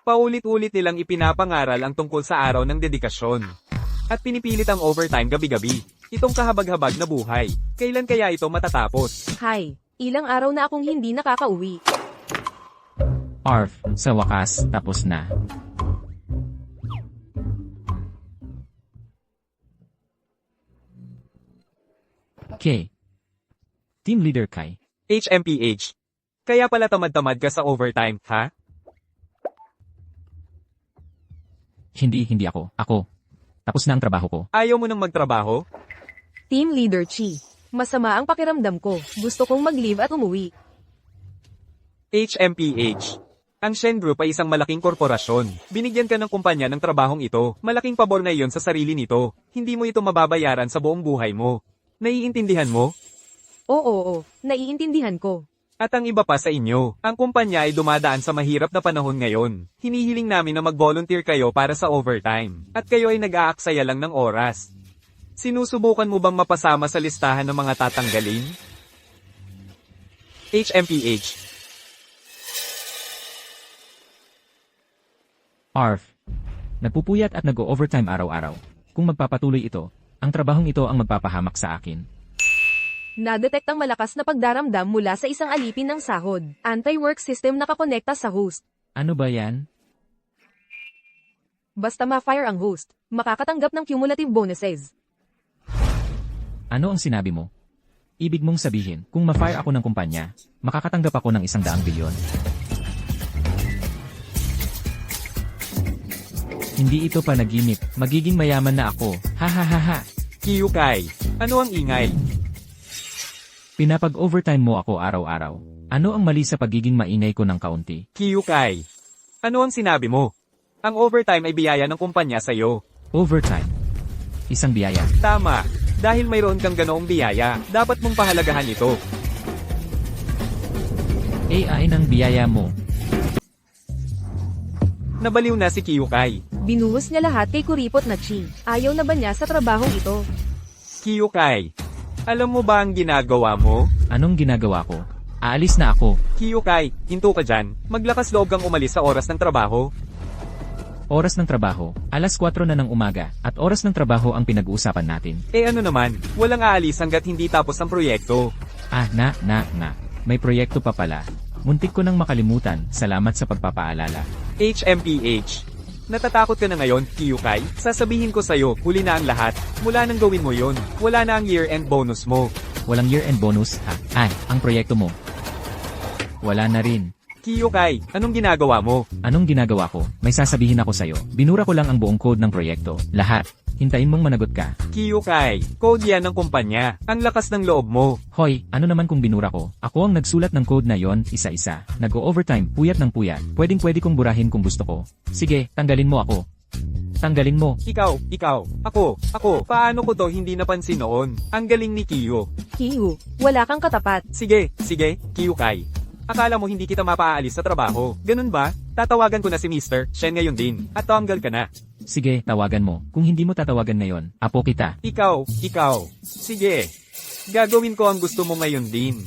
Paulit-ulit nilang ipinapangaral ang tungkol sa araw ng dedikasyon. At pinipilit ang overtime gabi-gabi. Itong kahabag-habag na buhay. Kailan kaya ito matatapos? Hay, ilang araw na akong hindi nakakauwi. Arf, sa wakas, tapos na. K. Team Leader Kai. HMPH. Kaya pala tamad-tamad ka sa overtime, ha? Hindi ako. Ako. Tapos na ang trabaho ko. Ayaw mo nang magtrabaho? Team Leader Chi. Masama ang pakiramdam ko. Gusto kong mag-leave at umuwi. HMPH. Ang Shen Group ay isang malaking korporasyon. Binigyan ka ng kumpanya ng trabahong ito. Malaking pabor na iyon sa sarili nito. Hindi mo ito mababayaran sa buong buhay mo. Naiintindihan mo? Oo, naiintindihan ko. At ang iba pa sa inyo, ang kumpanya ay dumadaan sa mahirap na panahon ngayon. Hinihiling namin na mag-volunteer kayo para sa overtime. At kayo ay nag-aaksaya lang ng oras. Sinusubukan mo bang mapasama sa listahan ng mga tatanggalin? HMPH. Arf. Nagpupuyat at nag-overtime araw-araw. Kung magpapatuloy ito, ang trabahong ito ang magpapahamak sa akin. Nadetect ang malakas na pagdaramdam mula sa isang alipin ng sahod. Anti-work system nakakonekta sa host. Ano ba yan? Basta ma-fire ang host, makakatanggap ng cumulative bonuses. Ano ang sinabi mo? Ibig mong sabihin, kung ma-fire ako ng kumpanya, makakatanggap ako ng 100 bilyon. Hindi ito panaginip, magiging mayaman na ako, ha ha ha ha. Kyukai, ano ang ingay? Pinapag-overtime mo ako araw-araw. Ano ang mali sa pagiging maingay ko ng kaunti? Kyukai, ano ang sinabi mo? Ang overtime ay biyaya ng kumpanya sa'yo. Overtime. Isang biyaya. Tama, dahil mayroon kang ganoong biyaya, dapat mong pahalagahan ito. AI ng biyaya mo. Nabaliw na si Kyukai. Binuhos niya lahat kay Kuripot na Chi. Ayaw na ba niya sa trabahong ito? Kyukai, alam mo ba ang ginagawa mo? Anong ginagawa ko? Aalis na ako. Kyukai, hinto ka dyan. Maglakas loob kang umalis sa oras ng trabaho. Oras ng trabaho, alas 4 na ng umaga, at oras ng trabaho ang pinag-uusapan natin. Eh ano naman, walang aalis hanggat hindi tapos ang proyekto. Ah, may proyekto pa pala. Muntik ko nang makalimutan, salamat sa pagpapaalala. HMPH. Natatakot ka na ngayon, Kyukai? Sasabihin ko sa'yo, huli na ang lahat. Mula nang gawin mo yon, wala na ang year-end bonus mo. Walang year-end bonus, ha? Ang proyekto mo. Wala na rin. Kyukai, anong ginagawa mo? Anong ginagawa ko? May sasabihin ako sa'yo. Binura ko lang ang buong code ng proyekto. Lahat. Hintayin mong managot ka. Kyukai, code yan ng kumpanya. Ang lakas ng loob mo. Hoy, ano naman kung binura ko? Ako ang nagsulat ng code na yon, isa-isa. Nag-overtime, puyat ng puyat. Pwedeng-pwede kong burahin kung gusto ko. Sige, tanggalin mo ako. Tanggalin mo. Ikaw, ako. Paano ko to hindi napansin noon? Ang galing ni Kiyo. Kiyu, wala kang katapat. Sige, Kyukai. Akala mo hindi kita mapaalis sa trabaho. Ganun ba? Tatawagan ko na si Mr. Shen ngayon din. At tanggal ka na. Sige, tawagan mo. Kung hindi mo tatawagan ngayon, apo kita. Ikaw. Sige. Gagawin ko ang gusto mo ngayon din.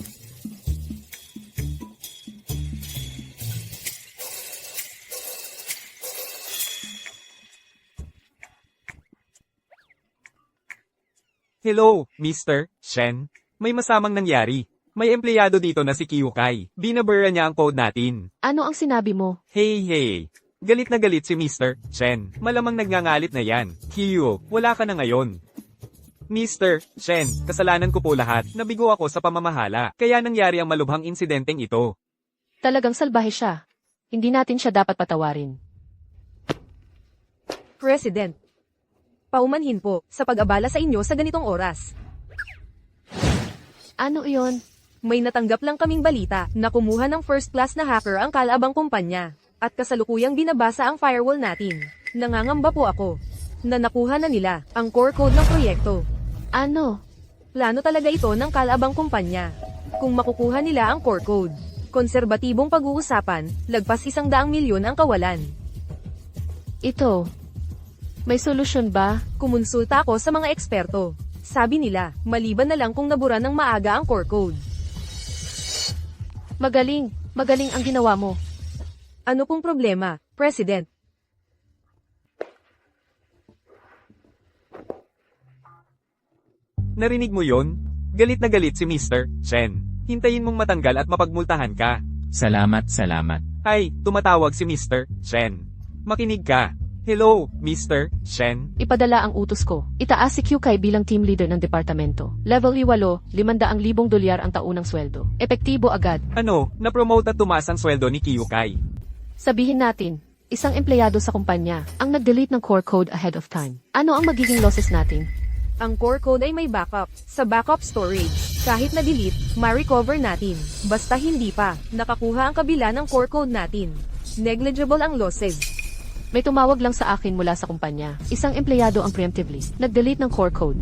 Hello, Mr. Shen. May masamang nangyari. May empleyado dito na si Kyukai. Binabura niya ang code natin. Ano ang sinabi mo? Hey. Galit na galit si Mr. Shen. Malamang nagngangalit na yan. Kyu, wala ka na ngayon. Mr. Shen, kasalanan ko po lahat. Nabigo ako sa pamamahala. Kaya nangyari ang malubhang insidenteng ito. Talagang salbahe siya. Hindi natin siya dapat patawarin. President. Paumanhin po sa pag-abala sa inyo sa ganitong oras. Ano iyon? May natanggap lang kaming balita na kumuha ng first class na hacker ang kalabang kumpanya. At kasalukuyang binabasa ang firewall natin. Nangangamba po ako na nakuha na nila ang core code ng proyekto. Ano? Plano talaga ito ng kalabang kumpanya. Kung makukuha nila ang core code, konserbatibong pag-uusapan, lagpas 100 milyon ang kawalan. Ito. May solusyon ba? Kumonsulta ako sa mga eksperto. Sabi nila, maliban na lang kung nabura ng maaga ang core code. Magaling ang ginawa mo. Ano pong problema? President. Narinig mo yon? Galit na galit si Mr. Shen. Hintayin mong matanggal at mapagmultahan ka. Salamat, salamat. Ay, tumatawag si Mr. Shen. Makinig ka. Hello, Mr. Shen. Ipadala ang utos ko. Itaas si Kyukay bilang team leader ng departamento. Level 8, 500,000 dolyar ang taunang sweldo. Epektibo agad. Ano, na-promote at tumaas ang sweldo ni Kyukai. Sabihin natin, isang empleyado sa kumpanya ang nag-delete ng core code ahead of time. Ano ang magiging losses natin? Ang core code ay may backup. Sa backup storage, kahit na-delete, ma-recover natin. Basta hindi pa, nakakuha ang kabila ng core code natin. Negligible ang losses. May tumawag lang sa akin mula sa kumpanya. Isang empleyado ang preemptively nag-delete ng core code.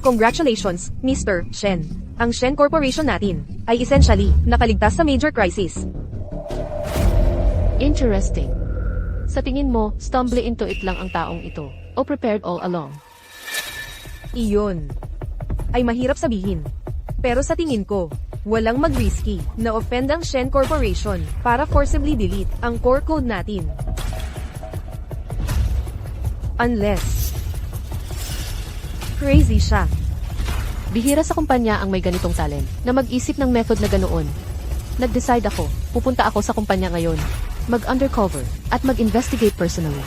Congratulations, Mr. Shen. Ang Shen Corporation natin ay essentially nakaligtas sa major crisis. Interesting. Sa tingin mo, stumble into it lang ang taong ito, o prepared all along? Iyon ay mahirap sabihin. Pero sa tingin ko, walang mag-risky na offend ang Shen Corporation para forcibly delete ang core code natin. Unless crazy siya. Bihira sa kumpanya ang may ganitong talent na mag-isip ng method na ganoon. Nag-decide ako, pupunta ako sa kumpanya ngayon, mag-undercover, at mag-investigate personally.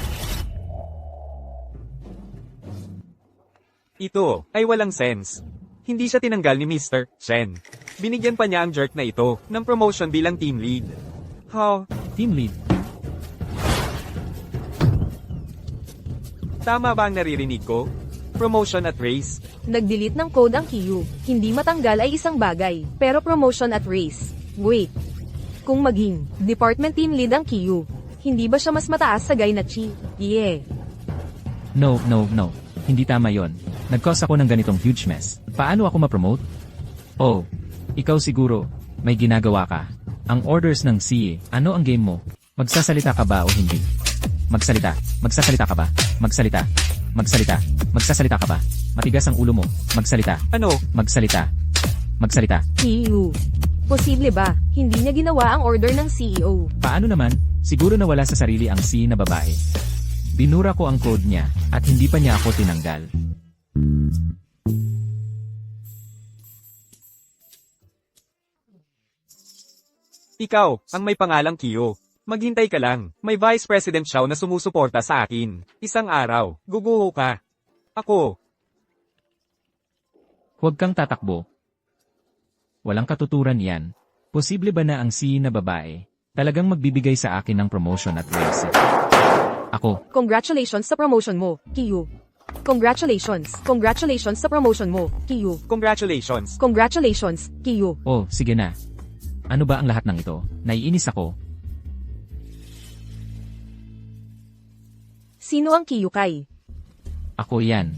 Ito ay walang sense. Hindi siya tinanggal ni Mr. Shen. Binigyan pa niya ang jerk na ito ng promotion bilang team lead. How? Team lead. Tama ba ang naririnig ko? Promotion at raise? Nag-delete ng code ang Kiyu. Hindi matanggal ay isang bagay, pero promotion at raise. Wait. Kung maging department team lead ang Kiyu, hindi ba siya mas mataas sa guy na Chi? Yeah. No. Hindi tama yon. Nag-cause ako ng ganitong huge mess. Paano ako ma-promote? Oh, ikaw siguro, may ginagawa ka. Ang orders ng CA, ano ang game mo? Magsasalita ka ba o hindi? Magsalita. Magsasalita ka ba? Magsalita. Magsalita. Magsasalita ka ba? Matigas ang ulo mo. Magsalita. Ano? Magsalita. Magsalita. Kiyu. Posible ba? Hindi niya ginawa ang order ng CEO. Paano naman? Siguro nawala sa sarili ang C na babae. Binura ko ang code niya, at hindi pa niya ako tinanggal. Ikaw, ang may pangalang Kiyo. Maghintay ka lang, may Vice President Xiao na sumusuporta sa akin. Isang araw, guguho ka. Ako. Huwag kang tatakbo. Walang katuturan yan. Posible ba na ang C na babae talagang magbibigay sa akin ng promotion at raise? Ako. Congratulations sa promotion mo, Kiyu. Congratulations. Congratulations sa promotion mo, Kiyu. Congratulations. Congratulations, Kiyu. Oh, sige na. Ano ba ang lahat ng ito? Naiinis ako. Sino ang Kyukai? Ako yan.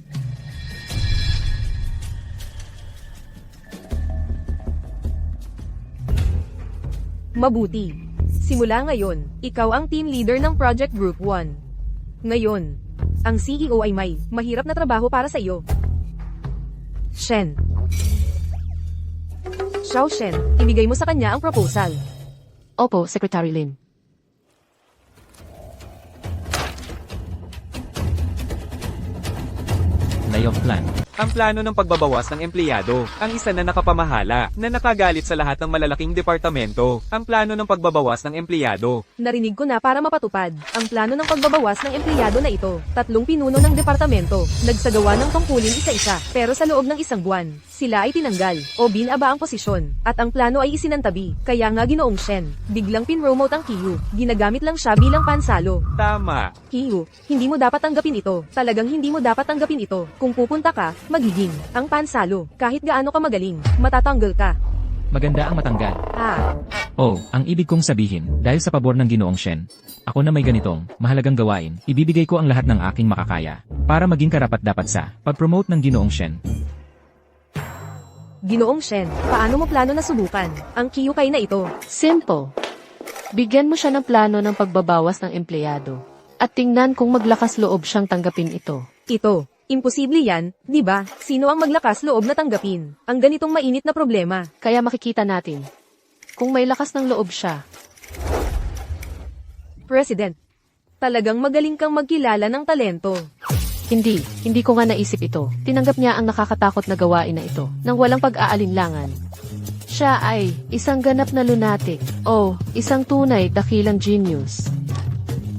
Mabuti. Simula ngayon, ikaw ang team leader ng Project Group 1. Ngayon, ang CEO ay may mahirap na trabaho para sa iyo. Shen. Xiao Shen, ibigay mo sa kanya ang proposal. Opo, Secretary Lin. Layoff plan. Ang plano ng pagbabawas ng empleyado, ang isa na nakapamahala, na nakagalit sa lahat ng malalaking departamento. Ang plano ng pagbabawas ng empleyado. Narinig ko na para mapatupad ang plano ng pagbabawas ng empleyado na ito. 3 pinuno ng departamento, nagsagawa ng tungkulin isa-isa, pero sa loob ng isang buwan, sila ay tinanggal o binaba ang posisyon, at ang plano ay isinantabi. Kaya nga Ginoong Shen, biglang pinromote ang Kiyu. Ginagamit lang siya bilang pansalo. Tama. Kiyu, hindi mo dapat tanggapin ito. Talagang hindi mo dapat tanggapin ito. Kung pupunta ka, magiging ang pansalo. Kahit gaano ka magaling, matatanggal ka. Maganda ang matanggal. Ah, Oh, ang ibig kong sabihin, dahil sa pabor ng Ginoong Shen, ako na may ganitong, mahalagang gawain, ibibigay ko ang lahat ng aking makakaya, para maging karapat-dapat sa pag-promote ng Ginoong Shen. Ginoong Shen, paano mo plano na subukan ang Kyukai na ito? Simple. Bigyan mo siya ng plano ng pagbabawas ng empleyado. At tingnan kung maglakas loob siyang tanggapin ito. Ito, imposible yan, di ba? Sino ang maglakas loob na tanggapin ang ganitong mainit na problema? Kaya makikita natin kung may lakas ng loob siya. President. Talagang magaling kang magkilala ng talento. Hindi ko nga naisip ito. Tinanggap niya ang nakakatakot na gawain na ito, nang walang pag-aalinlangan. Siya ay isang ganap na lunatic, o isang tunay dakilang genius.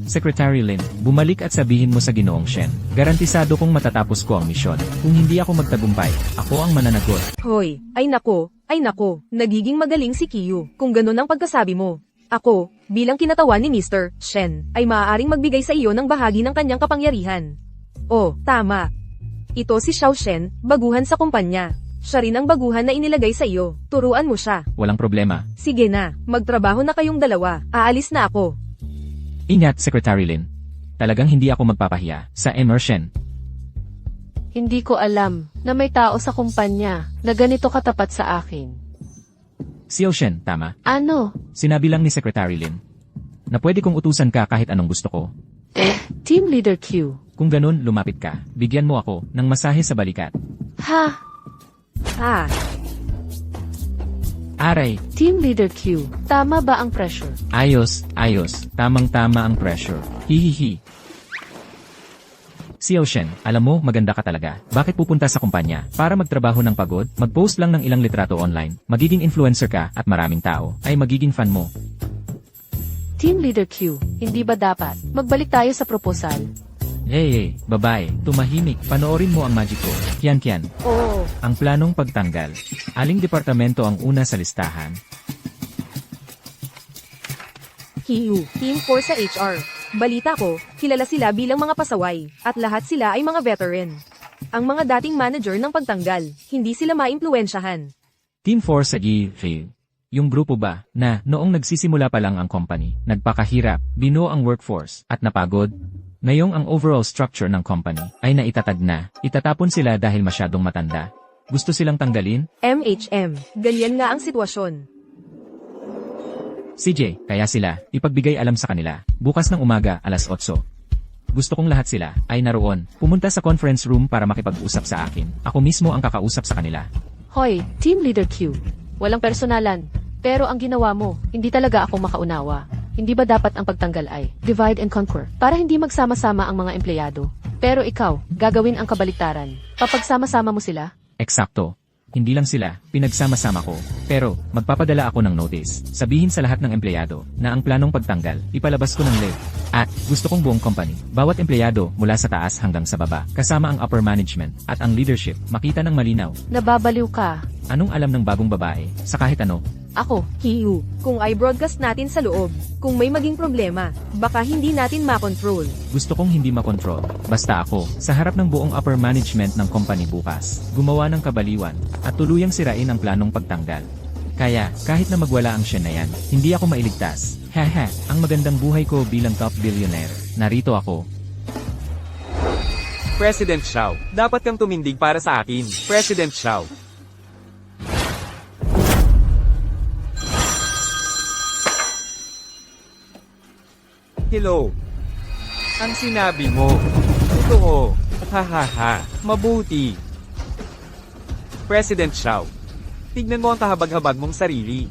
Secretary Lin, bumalik at sabihin mo sa Ginoong Shen. Garantisado kong matatapos ko ang misyon. Kung hindi ako magtagumpay, ako ang mananagot. Hoy, ay nako, nagiging magaling si Kiyu, kung ganun ang pagkasabi mo. Ako, bilang kinatawan ni Mr. Shen, ay maaaring magbigay sa iyo ng bahagi ng kanyang kapangyarihan. Oh, tama. Ito si Xiao Shen, baguhan sa kumpanya. Siya rin ang baguhan na inilagay sa iyo. Turuan mo siya. Walang problema. Sige na, magtrabaho na kayong dalawa. Aalis na ako. Ingat, Secretary Lin. Talagang hindi ako magpapahiya sa immersion. Hindi ko alam na may tao sa kumpanya na ganito katapat sa akin. Xiao Shen, tama. Ano? Sinabi lang ni Secretary Lin na pwede kong utusan ka kahit anong gusto ko. Team Leader Q. Kung ganun, lumapit ka. Bigyan mo ako ng masahe sa balikat. Ha? Aray, Team Leader Q. Tama ba ang pressure? ayos. Tamang-tama ang pressure. Hihihi. Xiao Shen, alam mo, maganda ka talaga. Bakit pupunta sa kumpanya? Para magtrabaho ng pagod, mag-post lang ng ilang litrato online, magiging influencer ka at maraming tao ay magiging fan mo. Team Leader Q. Hindi ba dapat magbalik tayo sa proposal? Hey, babae, tumahimik, panoorin mo ang magic ko. Kian. Oo. Ang planong pagtanggal. Aling departamento ang una sa listahan? Kiyu, Team 4 sa HR. Balita ko, kilala sila bilang mga pasaway, at lahat sila ay mga veteran. Ang mga dating manager ng pagtanggal, hindi sila maimpluwensyahan. Team 4 sa GV. Yung grupo ba, na noong nagsisimula pa lang ang company, nagpakahirap, binuo ang workforce, at napagod? Ngayong ang overall structure ng company ay naitatag na, itatapon sila dahil masyadong matanda. Gusto silang tanggalin? MHM, ganyan nga ang sitwasyon. CJ, kaya sila, ipagbigay alam sa kanila, bukas ng umaga, alas 8. Gusto kong lahat sila, ay naroon, pumunta sa conference room para makipag-usap sa akin. Ako mismo ang kakausap sa kanila. Hoy, Team Leader Q. Walang personalan. Pero ang ginawa mo, hindi talaga ako makaunawa. Hindi ba dapat ang pagtanggal ay divide and conquer para hindi magsama-sama ang mga empleyado? Pero ikaw, gagawin ang kabaliktaran. Papagsama-sama mo sila? Eksakto. Hindi lang sila, pinagsama-sama ko. Pero, magpapadala ako ng notice. Sabihin sa lahat ng empleyado na ang planong pagtanggal, ipalabas ko ng live. At, gusto kong buong company, bawat empleyado mula sa taas hanggang sa baba, kasama ang upper management at ang leadership, makita ng malinaw. Nababaliw ka. Anong alam ng bagong babae, sa kahit ano? Ako. Kiyu, kung i-broadcast natin sa loob, kung may maging problema, baka hindi natin makontrol. Gusto kong hindi makontrol. Basta ako, sa harap ng buong upper management ng company bukas, gumawa ng kabaliwan, at tuluyang sirain ang planong pagtanggal. Kaya, kahit na magwala ang Shen na yan, hindi ako mailigtas. Haha, ang magandang buhay ko bilang top billionaire. Narito ako. President Xiao, dapat kang tumindig para sa akin. President Xiao. Hello. Ang sinabi mo. Totoo. Hahaha. Mabuti. President Xiao. Tignan mo ang kahabag-habag mong sarili.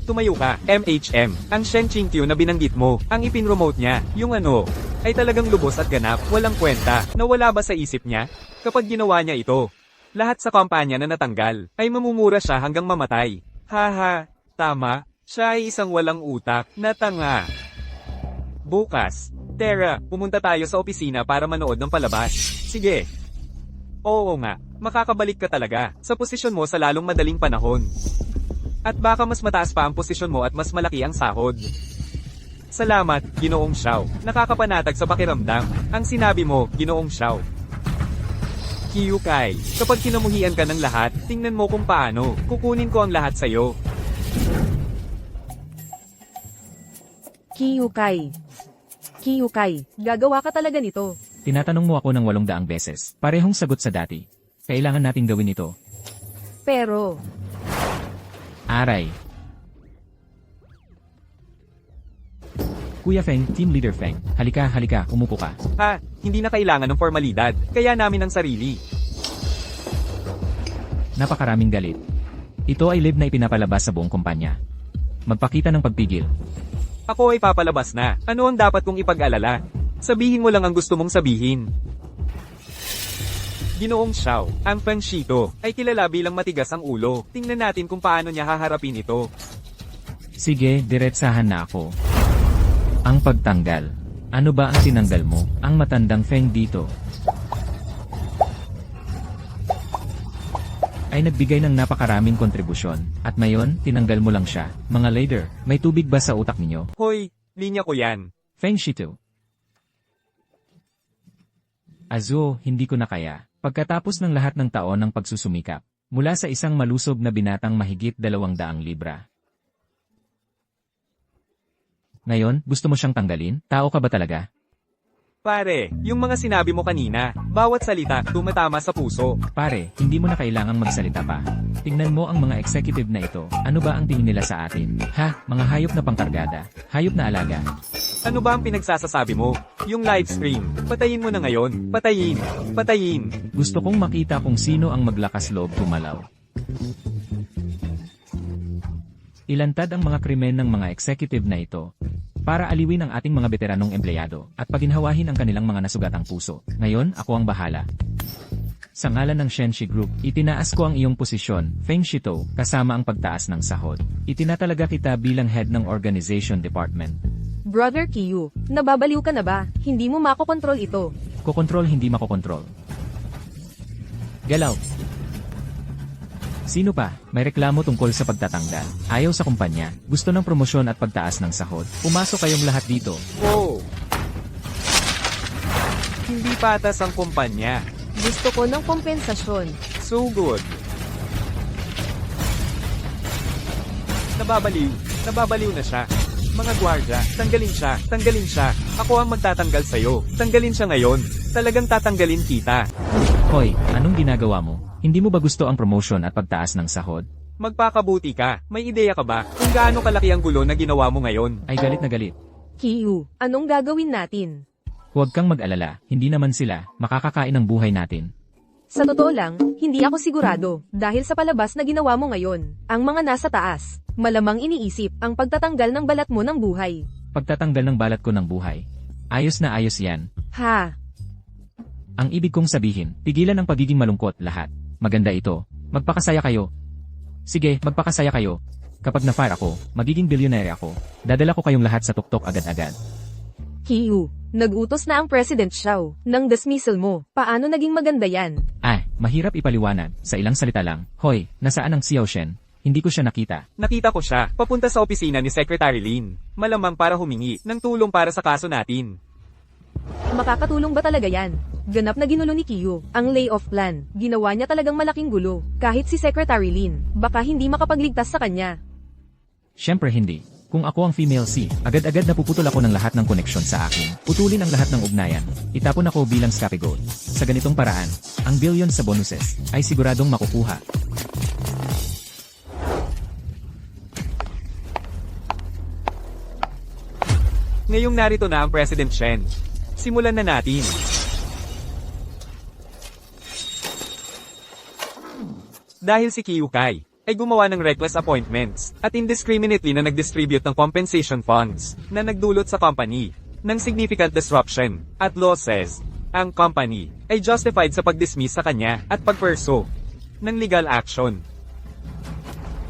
Tumayo ka, MHM. Ang Shen Qingqiu na binanggit mo, ang ipinromote niya, yung ano, ay talagang lubos at ganap, walang kwenta. Nawala ba sa isip niya? Kapag ginawa niya ito, lahat sa kampanya na natanggal, ay mamumura siya hanggang mamatay. Haha, tama, siya ay isang walang utak, na tanga. Bukas, Tara, pumunta tayo sa opisina para manood ng palabas. Sige. Oo nga, makakabalik ka talaga sa posisyon mo sa lalong madaling panahon. At baka mas mataas pa ang posisyon mo at mas malaki ang sahod. Salamat, Ginoong Xiao. Nakakapanatag sa pakiramdam. Ang sinabi mo, Ginoong Xiao. Kiyu Kai, kapag kinamuhian ka ng lahat, tingnan mo kung paano. Kukunin ko ang lahat sa'yo. Kiyu Kai, gagawa ka talaga nito. Tinatanong mo ako ng 800 beses. Parehong sagot sa dati. Kailangan nating gawin ito. Pero, Aray. Kuya Feng, Team Leader Feng. Halika, umupo ka. Ha, hindi na kailangan ng formalidad. Kaya namin ang sarili. Napakaraming galit. Ito ay live na ipinapalabas sa buong kumpanya. Magpakita ng pagpigil. Ako ay papalabas na. Ano ang dapat kong ipag-alala? Sabihin mo lang ang gusto mong sabihin. Ginoong Xiao, ang Feng Shito, ay kilala bilang matigas ang ulo. Tingnan natin kung paano niya haharapin ito. Sige, diretsahan na ako. Ang pagtanggal. Ano ba ang tinanggal mo? Ang matandang Feng dito ay nagbigay ng napakaraming kontribusyon. At mayon, tinanggal mo lang siya. Mga leader, may tubig ba sa utak ninyo? Hoy, linya ko yan. Feng Shito. Azuo, hindi ko na kaya. Pagkatapos ng lahat ng taon ng pagsusumikap, mula sa isang malusob na binatang mahigit 200 libra. Ngayon, gusto mo siyang tanggalin? Tao ka ba talaga? Pare, yung mga sinabi mo kanina, bawat salita, tumatama sa puso. Pare, hindi mo na kailangang magsalita pa. Tingnan mo ang mga executive na ito. Ano ba ang tingin nila sa atin? Ha? Mga hayop na pangkargada. Hayop na alaga. Ano ba ang pinagsasasabi mo? Yung live stream, patayin mo na ngayon. Patayin. Patayin. Gusto kong makita kung sino ang maglakas loob tumalaw. Ilantad ang mga krimen ng mga executive na ito para aliwin ang ating mga veteranong empleyado at paginhawahin ang kanilang mga nasugatang puso. Ngayon, ako ang bahala. Sa ngalan ng Shenshi Group, itinaas ko ang iyong posisyon, Feng Shito, kasama ang pagtaas ng sahod. Itinatalaga kita bilang head ng organization department. Brother Kiyu, nababaliw ka na ba? Hindi mo makokontrol ito. Kokontrol hindi makokontrol. Galaw. Sino pa? May reklamo tungkol sa pagtatanggal. Ayaw sa kumpanya, gusto ng promosyon at pagtaas ng sahod. Pumasok kayong lahat dito. Oh. Hindi patas ang kumpanya. Gusto ko ng kompensasyon. So good. Nababaliw. Nababaliw na siya. Mga gwardya, tanggalin siya. Tanggalin siya. Ako ang magtatanggal sa'yo. Tanggalin siya ngayon. Talagang tatanggalin kita. Hoy, anong ginagawa mo? Hindi mo ba gusto ang promotion at pagtaas ng sahod? Magpakabuti ka. May ideya ka ba kung gaano kalaki ang gulo na ginawa mo ngayon? Ay galit na galit. Kiyu, anong gagawin natin? Huwag kang mag-alala, hindi naman sila makakakain ng buhay natin. Sa totoo lang, hindi ako sigurado, dahil sa palabas na ginawa mo ngayon. Ang mga nasa taas, malamang iniisip ang pagtatanggal ng balat mo ng buhay. Pagtatanggal ng balat ko ng buhay. Ayos na ayos yan. Ha? Ang ibig kong sabihin, tigilan ang pagiging malungkot lahat. Maganda ito. Magpakasaya kayo. Sige, magpakasaya kayo. Kapag na-fire ako, magiging billionaire ako. Dadala ko kayong lahat sa tuktok agad-agad. Kiyu, nag-utos na ang President Xiao ng dismissal mo. Paano naging maganda yan? Mahirap ipaliwanag. Sa ilang salita lang. Hoy, nasaan ang Xiao Shen? Hindi ko siya nakita. Nakita ko siya, papunta sa opisina ni Secretary Lin. Malamang para humingi ng tulong para sa kaso natin. Makakatulong ba talaga yan? Ganap na ginulo ni Kiyu ang layoff plan. Ginawa niya talagang malaking gulo. Kahit si Secretary Lin, baka hindi makapagligtas sa kanya. Siyempre hindi. Kung ako ang female C, agad-agad napuputol ako ng lahat ng koneksyon sa akin. Putulin ang lahat ng ugnayan. Itapon ako bilang scapegoat. Sa ganitong paraan, ang billion sa bonuses ay siguradong makukuha. Ngayong narito na ang President Shen. Simulan na natin. Dahil si Kiyu Kai ay gumawa ng reckless appointments at indiscriminately na nag-distribute ng compensation funds na nagdulot sa company ng significant disruption at losses, ang company ay justified sa pag-dismiss sa kanya at pag-pursue ng legal action.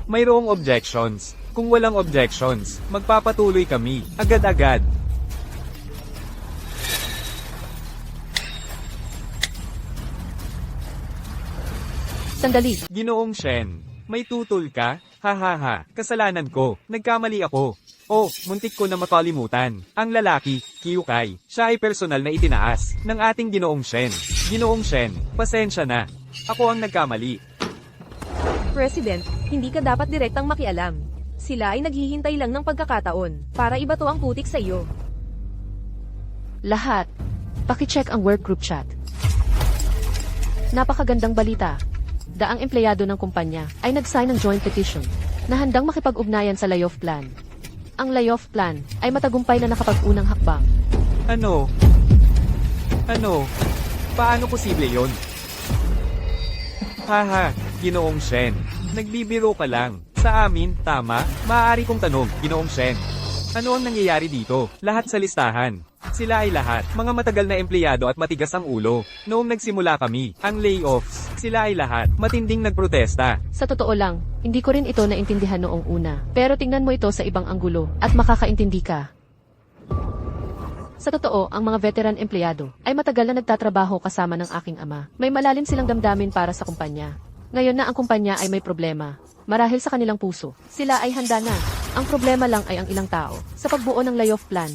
Mayroong objections. Kung walang objections, magpapatuloy kami agad-agad. Sandali. Ginoong Shen, may tutol ka? Ha, kasalanan ko, nagkamali ako. Oh, muntik ko na makalimutan. Ang lalaki, Kiyu Kai, siya ay personal na itinaas ng ating Ginoong Shen. Ginoong Shen, pasensya na. Ako ang nagkamali. President, hindi ka dapat direktang makialam. Sila ay naghihintay lang ng pagkakataon para ibato ang putik sa iyo. Lahat. Pakicheck ang work group chat. Napakagandang balita. Daang empleyado ng kumpanya ay nag-sign ng joint petition na handang makipag-ugnayan sa layoff plan. Ang layoff plan ay matagumpay na nakapag-unang hakbang. Ano? Paano posible yon? Haha, Ginoong Shen. Nagbibiro ka lang. Sa amin, tama? Maaari kong tanong, Ginoong Shen. Ano ang nangyayari dito? Lahat sa listahan. Sila ay lahat, mga matagal na empleyado at matigas ang ulo. Noong nagsimula kami, ang layoffs, sila ay lahat, matinding nagprotesta. Sa totoo lang, hindi ko rin ito naintindihan noong una. Pero tingnan mo ito sa ibang anggulo, at makakaintindi ka. Sa totoo, ang mga veteran empleyado ay matagal na nagtatrabaho kasama ng aking ama. May malalim silang damdamin para sa kumpanya. Ngayon na ang kumpanya ay may problema, marahil sa kanilang puso, sila ay handa na. Ang problema lang ay ang ilang tao, sa pagbuo ng layoff plan,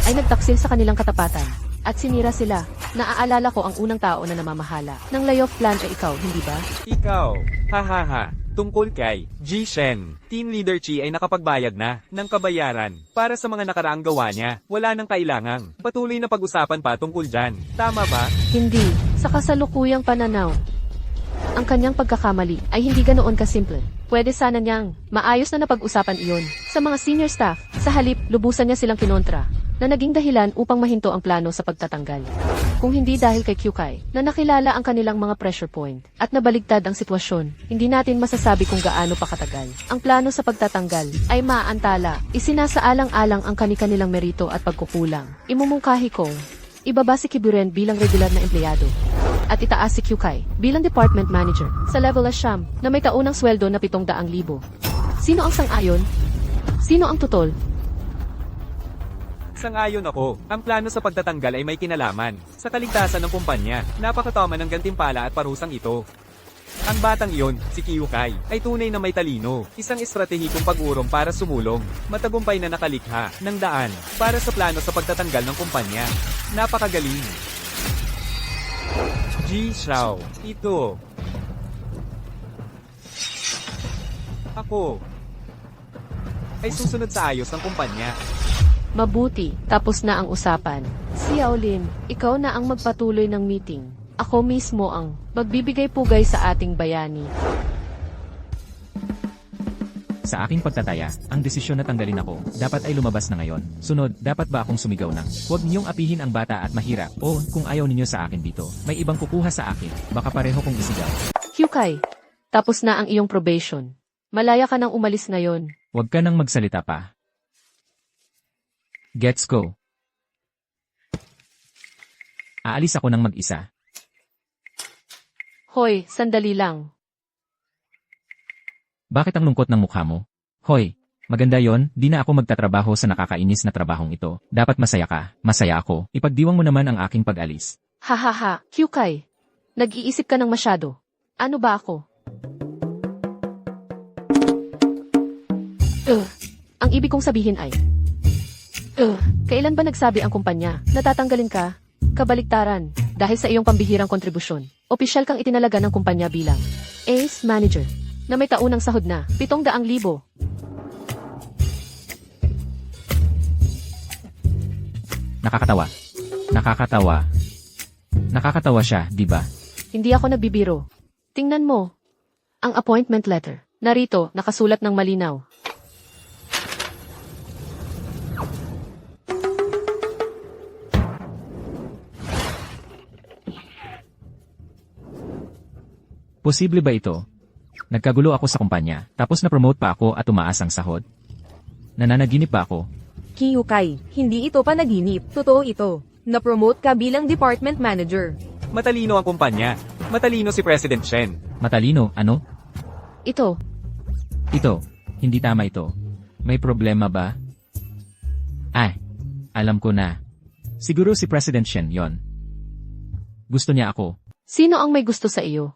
ay nagtaksil sa kanilang katapatan, at sinira sila. Naaalala ko ang unang tao na namamahala ng layoff plan ay ikaw, hindi ba? Ikaw, hahaha, tungkol kay Ji Shen. Team Leader Chi ay nakapagbayad na ng kabayaran para sa mga nakaraang gawa niya. Wala nang kailangang patuloy na pag-usapan pa tungkol dyan. Tama ba? Hindi. Sa kasalukuyang pananaw, ang kanyang pagkakamali ay hindi ganoon kasimple. Pwede sana niyang maayos na napag-usapan iyon sa mga senior staff. Sa halip, lubusan niya silang kinontra na naging dahilan upang mahinto ang plano sa pagtatanggal. Kung hindi dahil kay Kyukai na nakilala ang kanilang mga pressure point at nabaligtad ang sitwasyon, hindi natin masasabi kung gaano pa katagal. Ang plano sa pagtatanggal ay maaantala, isinasaalang-alang ang kani-kanilang merito at pagkukulang. Imumungkahi kong ibaba si Kiburen bilang regular na empleyado at itaas si Kyukai bilang department manager sa level Asham na may taunang sweldo na 700,000. Sino ang sang-ayon? Sino ang tutol? Sang-ayon ako, ang plano sa pagtatanggal ay may kinalaman sa kaligtasan ng kumpanya. Napakatama ng gantimpala at parusang ito. Ang batang iyon, si Kyukai, ay tunay na may talino, isang estratehikong pag-urong para sumulong, matagumpay na nakalikha ng daan para sa plano sa pagtatanggal ng kumpanya. Napakagaling. Ji Xiao, ito. Ako ay susunod sa ayos ng kumpanya. Mabuti, tapos na ang usapan. Xiaolin, ikaw na ang magpatuloy ng meeting. Ako mismo ang magbibigay pugay sa ating bayani. Sa aking pagtataya, ang desisyon na tanggalin ako, dapat ay lumabas na ngayon. Sunod, dapat ba akong sumigaw ng, huwag niyong apihin ang bata at mahirap, o kung ayaw ninyo sa akin dito, may ibang kukuha sa akin, baka pareho kong isigaw. Kyukai, tapos na ang iyong probation. Malaya ka nang umalis ngayon. Huwag ka nang magsalita pa. Gets go. Aalis ako ng mag-isa. Hoy, sandali lang. Bakit ang lungkot ng mukha mo? Hoy, maganda yon, di na ako magtatrabaho sa nakakainis na trabahong ito. Dapat masaya ka, masaya ako. Ipagdiwang mo naman ang aking pag-alis. Hahaha, Kyukai. Nag-iisip ka ng masyado. Ano ba ako? Ang ibig kong sabihin ay, kailan ba nagsabi ang kumpanya na tatanggalin ka? Kabaliktaran, dahil sa iyong pambihirang kontribusyon. Opisyal kang itinalaga ng kumpanya bilang Ace Manager na may taunang sahod na 700,000. Nakakatawa. Nakakatawa. Nakakatawa siya, di ba? Hindi ako nagbibiro. Tingnan mo. Ang appointment letter. Narito, nakasulat ng malinaw. Posible ba ito? Nagkagulo ako sa kumpanya, tapos na-promote pa ako at tumaas ang sahod. Nananaginip pa ako. Kyukai, hindi ito panaginip. Totoo ito. Na-promote ka bilang department manager. Matalino ang kumpanya. Matalino si President Shen. Matalino, ano? Ito, Ito, hindi tama ito. May problema ba? Alam ko na. Siguro si President Shen yon. Gusto niya ako. sino ang may gusto sa iyo?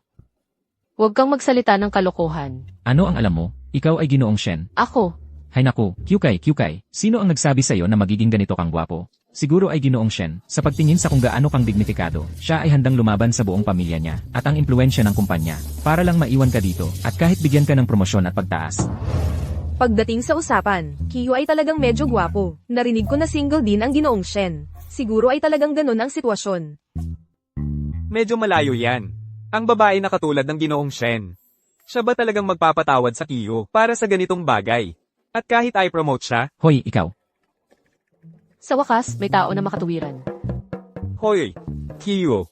Huwag kang magsalita ng kalokohan. Ano ang alam mo? Ikaw ay Ginoong Shen. Ako, Hay naku, Kyukai, sino ang nagsabi sa'yo na magiging ganito kang gwapo? Siguro ay Ginoong Shen, sa pagtingin sa kung gaano kang dignifikado, siya ay handang lumaban sa buong pamilya niya, at ang impluensya ng kumpanya, para lang maiwan ka dito, at kahit bigyan ka ng promosyon at pagtaas. Pagdating sa usapan, Kiyo ay talagang medyo gwapo. Narinig ko na single din ang Ginoong Shen. Siguro ay talagang ganun ang sitwasyon. Medyo malayo yan. Ang babae na katulad ng Ginoong Shen. Siya ba talagang magpapatawad sa Kiyo para sa ganitong bagay? At kahit i-promote siya, Hoy, ikaw. sa wakas, may tao na makatuwiran. hoy, Kiyo.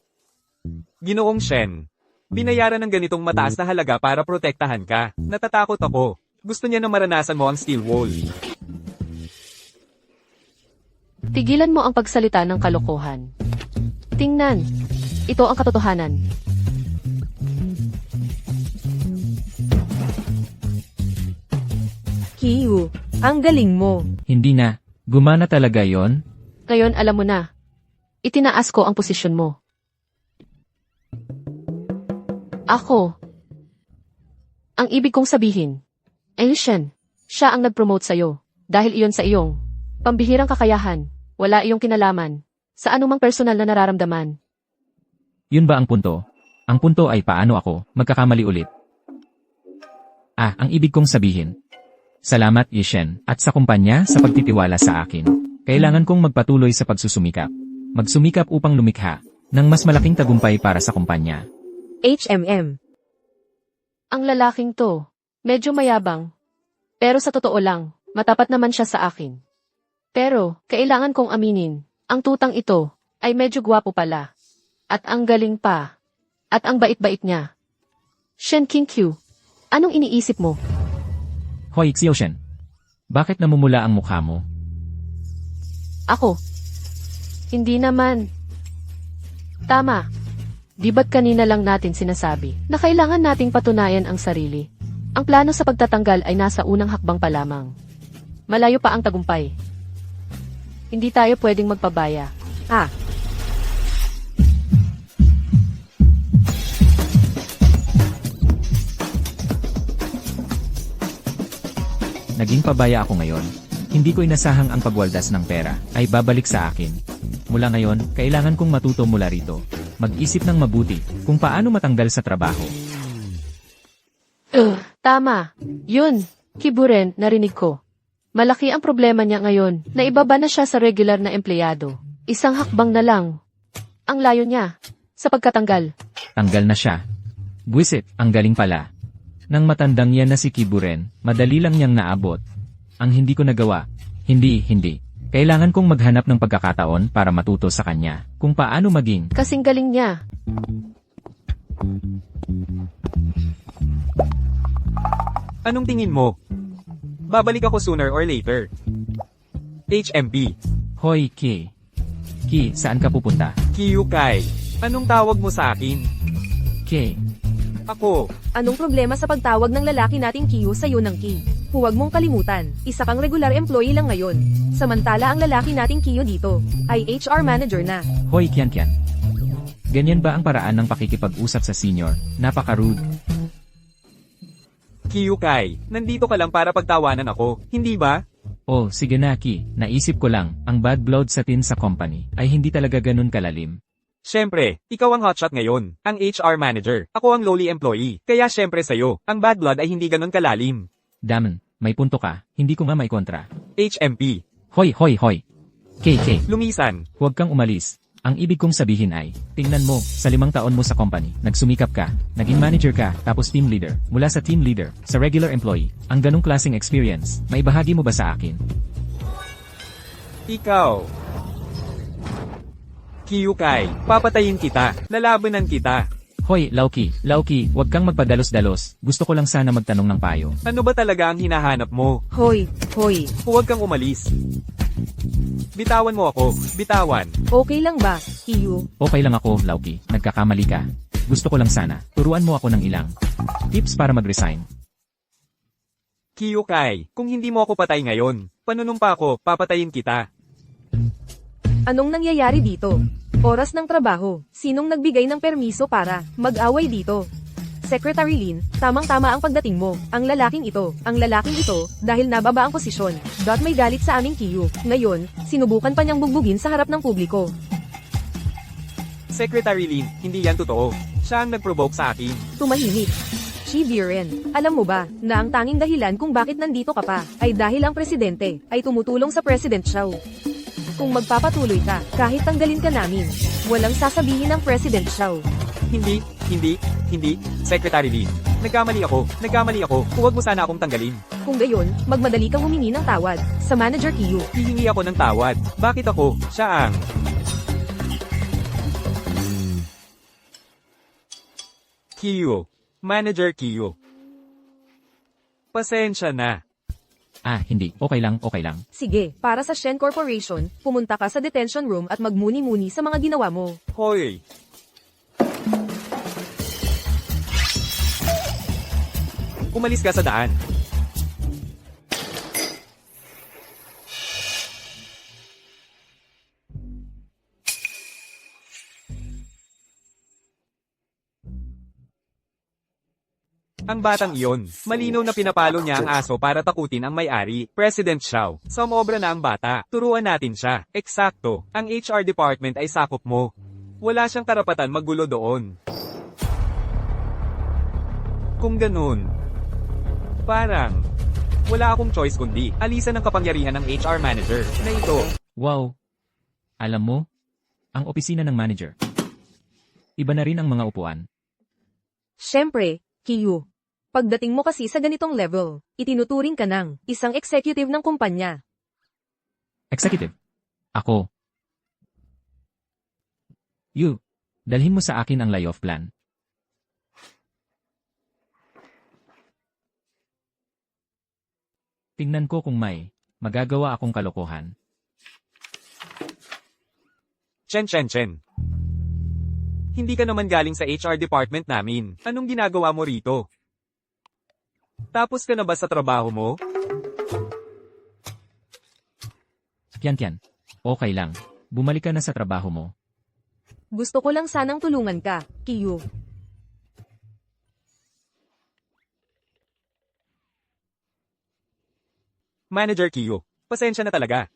Ginoong Shen. Binayaran ng ganitong mataas na halaga para protektahan ka. Natatakot ako. Gusto niya na maranasan mo ang steel wall. Tigilan mo ang pagsalita ng kalokohan. Tingnan. Ito ang katotohanan. Kiyu, ang galing mo. Hindi na. Gumana talaga yon. Ngayon alam mo na. Itinaas ko ang posisyon mo. Ako. Ang ibig kong sabihin. Ancient. Siya ang nag-promote sa'yo. Dahil iyon sa iyong pambihirang kakayahan. Wala iyong kinalaman. Sa anumang personal na nararamdaman. Yun ba ang punto? Ang punto ay paano ako magkakamali ulit. Ang ibig kong sabihin. Salamat Yishen at sa kumpanya sa pagtitiwala sa akin. Kailangan kong magpatuloy sa pagsusumikap. Magsumikap upang lumikha ng mas malaking tagumpay para sa kumpanya. HMM. Ang lalaking to, medyo mayabang. Pero sa totoo lang, matapat naman siya sa akin. Pero, kailangan kong aminin, ang tutang ito ay medyo gwapo pala. At ang galing pa. At ang bait-bait niya. Shen Q, anong iniisip mo? Hoy Xiaoshen. Bakit namumula ang mukha mo? Ako? Hindi naman. Tama. Di ba't kanina lang natin sinasabi na kailangan nating patunayan ang sarili? Ang plano sa pagtatanggal ay nasa unang hakbang pa lamang. Malayo pa ang tagumpay. Hindi tayo pwedeng magpabaya. Naging pabaya ako ngayon. Hindi ko inasahang ang pagwaldas ng pera ay babalik sa akin. Mula ngayon, kailangan kong matuto mula rito. Mag-isip ng mabuti kung paano matanggal sa trabaho. Tama. Yun. Kiburen, narinig ko. Malaki ang problema niya ngayon na ibaba na siya sa regular na empleyado. Isang hakbang na lang. Ang layo niya sa pagkatanggal. Tanggal na siya. Buisit, ang galing pala. Nang matandang yan na si Kiburen, madali lang niyang naabot. Ang hindi ko nagawa. Hindi. Kailangan kong maghanap ng pagkakataon para matuto sa kanya kung paano maging. Kasing galing niya. Anong tingin mo? Babalik ako sooner or later. HMP. Hoy, Ki, saan ka pupunta? Kiyu Kai. Anong tawag mo sa akin? Ki, Ako. Anong problema sa pagtawag ng lalaki nating Kiyu sa'yo ng Ki? Huwag mong kalimutan, isa kang regular employee lang ngayon. Samantala ang lalaki nating Kiyu dito ay HR manager na. hoy Kian. Ganyan ba ang paraan ng pakikipag-usap sa senior? Napaka-rude. Kiyu Kai, nandito ka lang para pagtawanan ako, hindi ba? Oh, sige na Ki, naisip ko lang, ang bad blood sa tin sa company ay hindi talaga ganun kalalim. Siyempre, ikaw ang hotshot ngayon, ang HR manager. Ako ang lowly employee. Kaya siyempre sa'yo, ang bad blood ay hindi ganun kalalim. Daman, may punto ka, hindi ko nga may kontra. HMP. Hoy. KK, Lumisan. huwag kang umalis. Ang ibig kong sabihin ay, tingnan mo, sa 5 taon mo sa company, nagsumikap ka, naging manager ka, tapos team leader, mula sa team leader, sa regular employee, ang ganong klaseng experience, maibahagi mo ba sa akin? Ikaw. Kiyu Kai, papatayin kita. Lalabanan kita. Hoy, Lauki, huwag kang magpadalos-dalos, gusto ko lang sana magtanong ng payo. Ano ba talaga ang hinahanap mo? Hoy. Huwag kang umalis. Bitawan mo ako. Bitawan. Okay lang ba, Kiyu? Okay lang ako, Lauki, nagkakamali ka. Gusto ko lang sana, turuan mo ako ng ilang tips para mag-resign. Kiyu Kai, kung hindi mo ako patay ngayon, panunumpa ko, papatayin kita. Anong nangyayari dito? Oras ng trabaho. Sinong nagbigay ng permiso para mag-away dito? Secretary Lin, tamang-tama ang pagdating mo. Ang lalaking ito, dahil nababa ang posisyon. May galit sa aming Kiyu. Ngayon, sinubukan pa niyang bugbugin sa harap ng publiko. Secretary Lin, hindi yan totoo. Siya ang nag-provoke sa akin. Tumahimik. Biren, alam mo ba, na ang tanging dahilan kung bakit nandito ka pa, ay dahil ang presidente, ay tumutulong sa President Xiao. Kung magpapatuloy ka, kahit tanggalin ka namin, walang sasabihin ng President Xiao. Hindi. Secretary Lin, nagkamali ako. Huwag mo sana akong tanggalin. Kung gayon, magmadali kang humingi ng tawad sa Manager Kiyu. Hihingi ako ng tawad. Bakit ako? Siya ang... Kiyu. Manager Kiyu. Pasensya na. Hindi. Okay lang, okay lang. Sige, para sa Shen Corporation, pumunta ka sa detention room at magmuni-muni sa mga ginawa mo. Hoy! Umalis ka sa daan. Ang batang iyon, malinaw na pinapalo niya ang aso para takutin ang may-ari, President Xiao. Sumobra na ang bata, turuan natin siya. Eksakto, ang HR department ay sakop mo. Wala siyang karapatan maggulo doon. Kung ganun, parang, wala akong choice kundi alisan ang kapangyarihan ng HR manager na ito. Wow. Alam mo, ang opisina ng manager. Iba na rin ang mga upuan. Siyempre, Kiyu. Pagdating mo kasi sa ganitong level, itinuturing ka ng isang executive ng kumpanya. Executive. Ako. You. Dalhin mo sa akin ang layoff plan. Tingnan ko kung may magagawa akong kalokohan. Chen. Hindi ka naman galing sa HR department namin. Anong ginagawa mo rito? Tapos ka na ba sa trabaho mo? Tiyan. Okay lang. Bumalik ka na sa trabaho mo. Gusto ko lang sanang tulungan ka, Kiyu. Manager Kiyo, pasensya na talaga.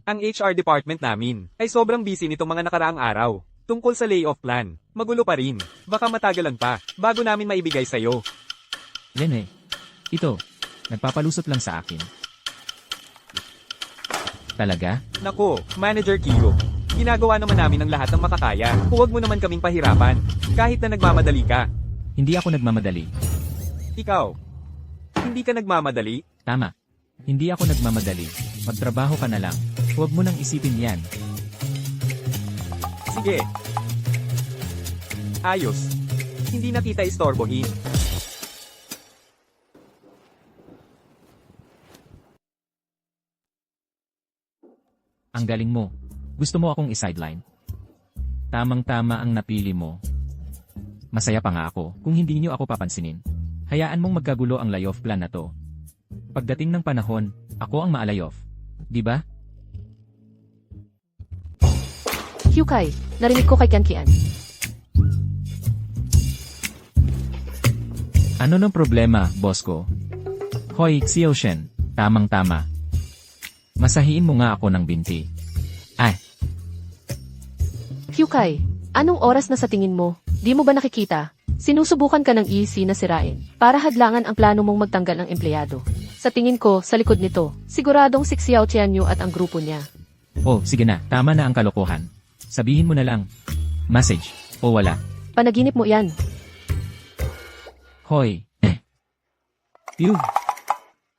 Ang HR department namin ay sobrang busy nitong mga nakaraang araw. Tungkol sa layoff plan, magulo pa rin. Baka matagalan pa bago namin maibigay sa'yo. Lene. Ito. Nagpapalusot lang sa akin. Talaga? Nako, Manager Kiyo. Ginagawa naman namin ang lahat ng makakaya. Huwag mo naman kaming pahirapan. Kahit na nagmamadali ka. Hindi ako nagmamadali. Ikaw, hindi ka nagmamadali? Tama. Hindi ako nagmamadali. Magtrabaho ka na lang. Huwag mo nang isipin yan. Sige. Ayos. Hindi na kita istorbohin. Ang galing mo. Gusto mo akong i-sideline? Tamang-tama ang napili mo. Masaya pa nga ako kung hindi niyo ako papansinin. Hayaan mong magkagulo ang layoff plan na to. Pagdating ng panahon, ako ang ma-layoff. Di ba? Hyukai, narinig ko kay Kian. Ano ng problema, boss ko? Hoy, Xiaoshen, tamang-tama. Masahiin mo nga ako ng binti. Hyukai, anong oras na sa tingin mo? Di mo ba nakikita? Sinusubukan ka ng EC na sirain para hadlangan ang plano mong magtanggal ng empleyado. Sa tingin ko, sa likod nito, siguradong si Xiao Tianyu at ang grupo niya. Oh, sige na, tama na ang kalokohan. Sabihin mo na lang. Message, o wala. Panaginip mo yan. Hoy. Phew.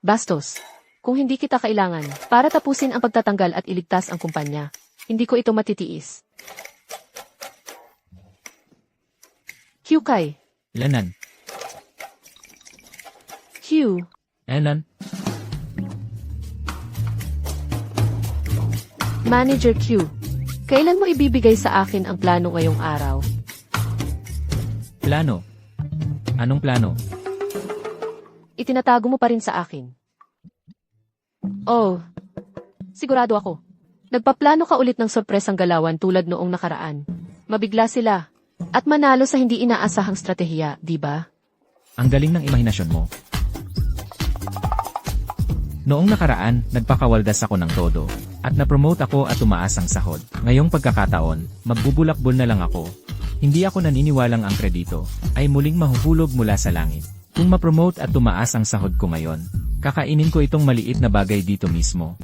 Bastos. Kung hindi kita kailangan, para tapusin ang pagtatanggal at iligtas ang kumpanya, hindi ko ito matitiis. Hyukai. Lanan. Hugh. Elan. Manager Q. Kailan mo ibibigay sa akin ang plano ngayong araw? Plano. Anong plano? Itinatago mo pa rin sa akin. Oh. Sigurado ako. Nagpaplano ka ulit ng sorpresang galawan tulad noong nakaraan. Mabigla sila. At manalo sa hindi inaasahang stratehiya, di ba? Ang galing ng imahinasyon mo. Noong nakaraan, nagpakawaldas ako ng todo. At na-promote ako at tumaas ang sahod. Ngayong pagkakataon, magbubulakbol na lang ako. Hindi ako naniniwalang ang kredito ay muling mahuhulog mula sa langit. Kung ma-promote at tumaas ang sahod ko ngayon, kakainin ko itong maliit na bagay dito mismo.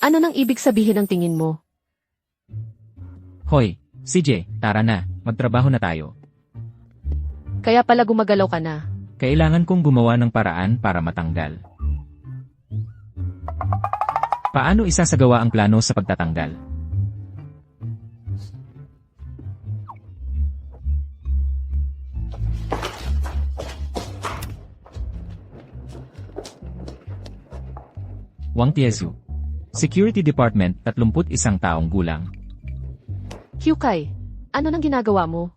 Ano nang ibig sabihin ng tingin mo? Hoy, CJ, tara na, magtrabaho na tayo. Kaya pala gumagalaw ka na. Kailangan kong gumawa ng paraan para matanggal. Paano isasagawa ang plano sa pagtatanggal? Wang Tiesu. Security Department, 31 taong gulang. Kyukay, ano nang ginagawa mo?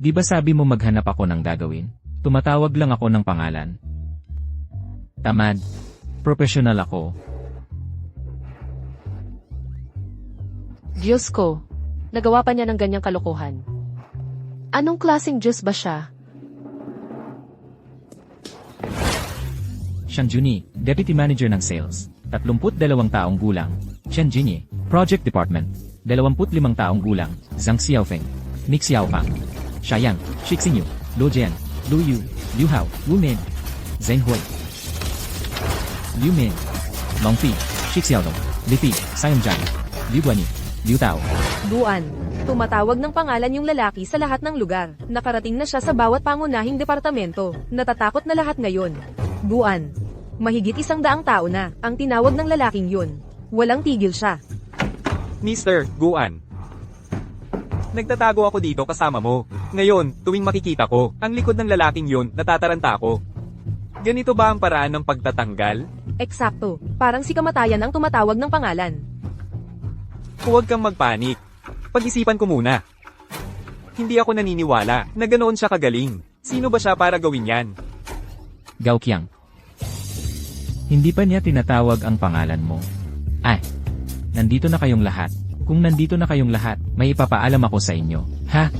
Di ba sabi mo maghanap ako ng gagawin? Tumatawag lang ako ng pangalan. Tamad. Professional ako. Diyos ko, nagawa pa niya ng ganyang kalokohan. Anong klaseng Diyos ba siya? Xiang Juni, Deputy Manager ng Sales. 32 taong gulang. Chen Jinye, Project Department. 25 taong gulang. Zhang Xiaofeng. Nick Xiaofang. Xiayang, Shixinyu, Luo Jian, Lu Yu, Liu Hao, Wu Min. Zheng Hui. Liu Min. Long Fi, Shi Xiaodong. Li Fi, Sayong Zhang. Liu Guanyi, Liu Tao. Guan. Tumatawag ng pangalan yung lalaki sa lahat ng lugar. Nakarating na siya sa bawat pangunahing departamento. Natatakot na lahat ngayon. Guan. Mahigit 100 tao na ang tinawag ng lalaking yun. Walang tigil siya. Mr. Guan. Nagtatago ako dito kasama mo. Ngayon, tuwing makikita ko, ang likod ng lalaking yun, natataranta ako. Ganito ba ang paraan ng pagtatanggal? Eksakto. Parang si kamatayan ang tumatawag ng pangalan. Huwag kang magpanik. Pag-isipan ko muna. Hindi ako naniniwala na ganoon siya kagaling. Sino ba siya para gawin yan? Gao Qiang. Hindi pa niya tinatawag ang pangalan mo. Ay, nandito na kayong lahat. Kung nandito na kayong lahat, may ipapaalam ako sa inyo. Ha?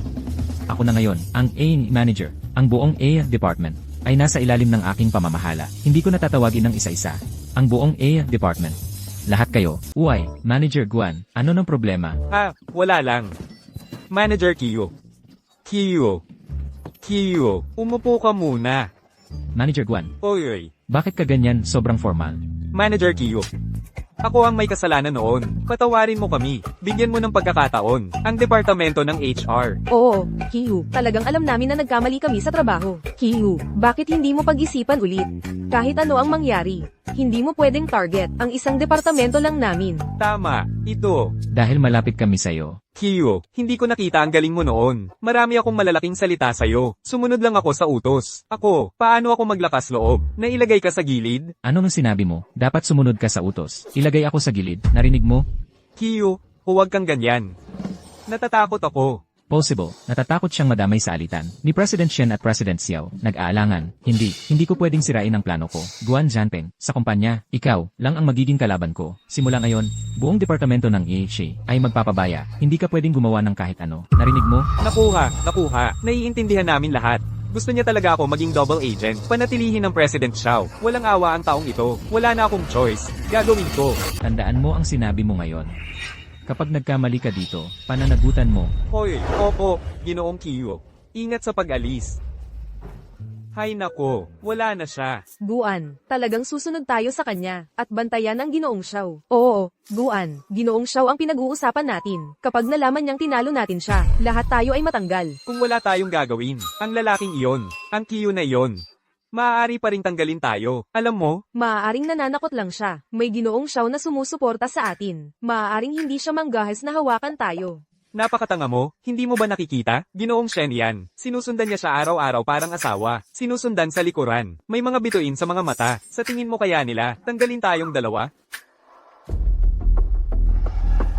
Ako na ngayon, ang A Manager. Ang buong A Department ay nasa ilalim ng aking pamamahala. Hindi ko natatawagin ng isa-isa. Ang buong A Department. Lahat kayo. Uy, Manager Guan, ano ng problema? Wala lang. Manager Kiyo. Kiyo, umupo ka muna. Manager Guan, Oy. bakit ka ganyan sobrang formal? Manager Kiyo. Ako ang may kasalanan noon. Patawarin mo kami. Bigyan mo ng pagkakataon. Ang departamento ng HR. Oo, Kiyu. Talagang alam namin na nagkamali kami sa trabaho. Kiyu, bakit hindi mo pag-isipan ulit? Kahit ano ang mangyari, hindi mo pwedeng target ang isang departamento lang namin. Tama. Ito. Dahil malapit kami sa'yo. Kiyo, hindi ko nakita ang galing mo noon. Marami akong malalaking salita sa'yo. Sumunod lang ako sa utos. Ako, paano ako maglakas loob? Nailagay ka sa gilid? Ano nang sinabi mo? Dapat sumunod ka sa utos. Ilagay ako sa gilid. Narinig mo? Kiyo, huwag kang ganyan. Natatakot ako. Possible. Natatakot siyang madamay sa alitan. Ni President Shen at President Xiao, nag-aalangan. Hindi ko pwedeng sirain ang plano ko. Guan Jianpeng, sa kumpanya, ikaw, lang ang magiging kalaban ko. Simula ngayon, buong departamento ng EHA ay magpapabaya. Hindi ka pwedeng gumawa ng kahit ano. Narinig mo? Nakuha. Naiintindihan namin lahat. Gusto niya talaga ako maging double agent. Panatilihin ng President Xiao. Walang awa ang taong ito. Wala na akong choice. Gagawin ko. Tandaan mo ang sinabi mo ngayon. Kapag nagkamali ka dito, pananagutan mo. Hoy, opo, Ginoong Kiyo. Ingat sa pag-alis. Hay nako, wala na siya. Guan, talagang susunod tayo sa kanya, at bantayan ang Ginoong Xiao. Oo, Guan, Ginoong Xiao ang pinag-uusapan natin. Kapag nalaman niyang tinalo natin siya, lahat tayo ay matanggal. Kung wala tayong gagawin, ang lalaking iyon, ang Kiyo na iyon, maaari pa ring tanggalin tayo. Alam mo? Maaaring nananakot lang siya. May Ginoong Xiao na sumusuporta sa atin. Maaaring hindi siya manggahas na hawakan tayo. Napakatanga mo, hindi mo ba nakikita? Ginoong Shen yan. Sinusundan niya siya araw-araw parang asawa. Sinusundan sa likuran. May mga bituin sa mga mata. Sa tingin mo kaya nila, tanggalin tayong dalawa?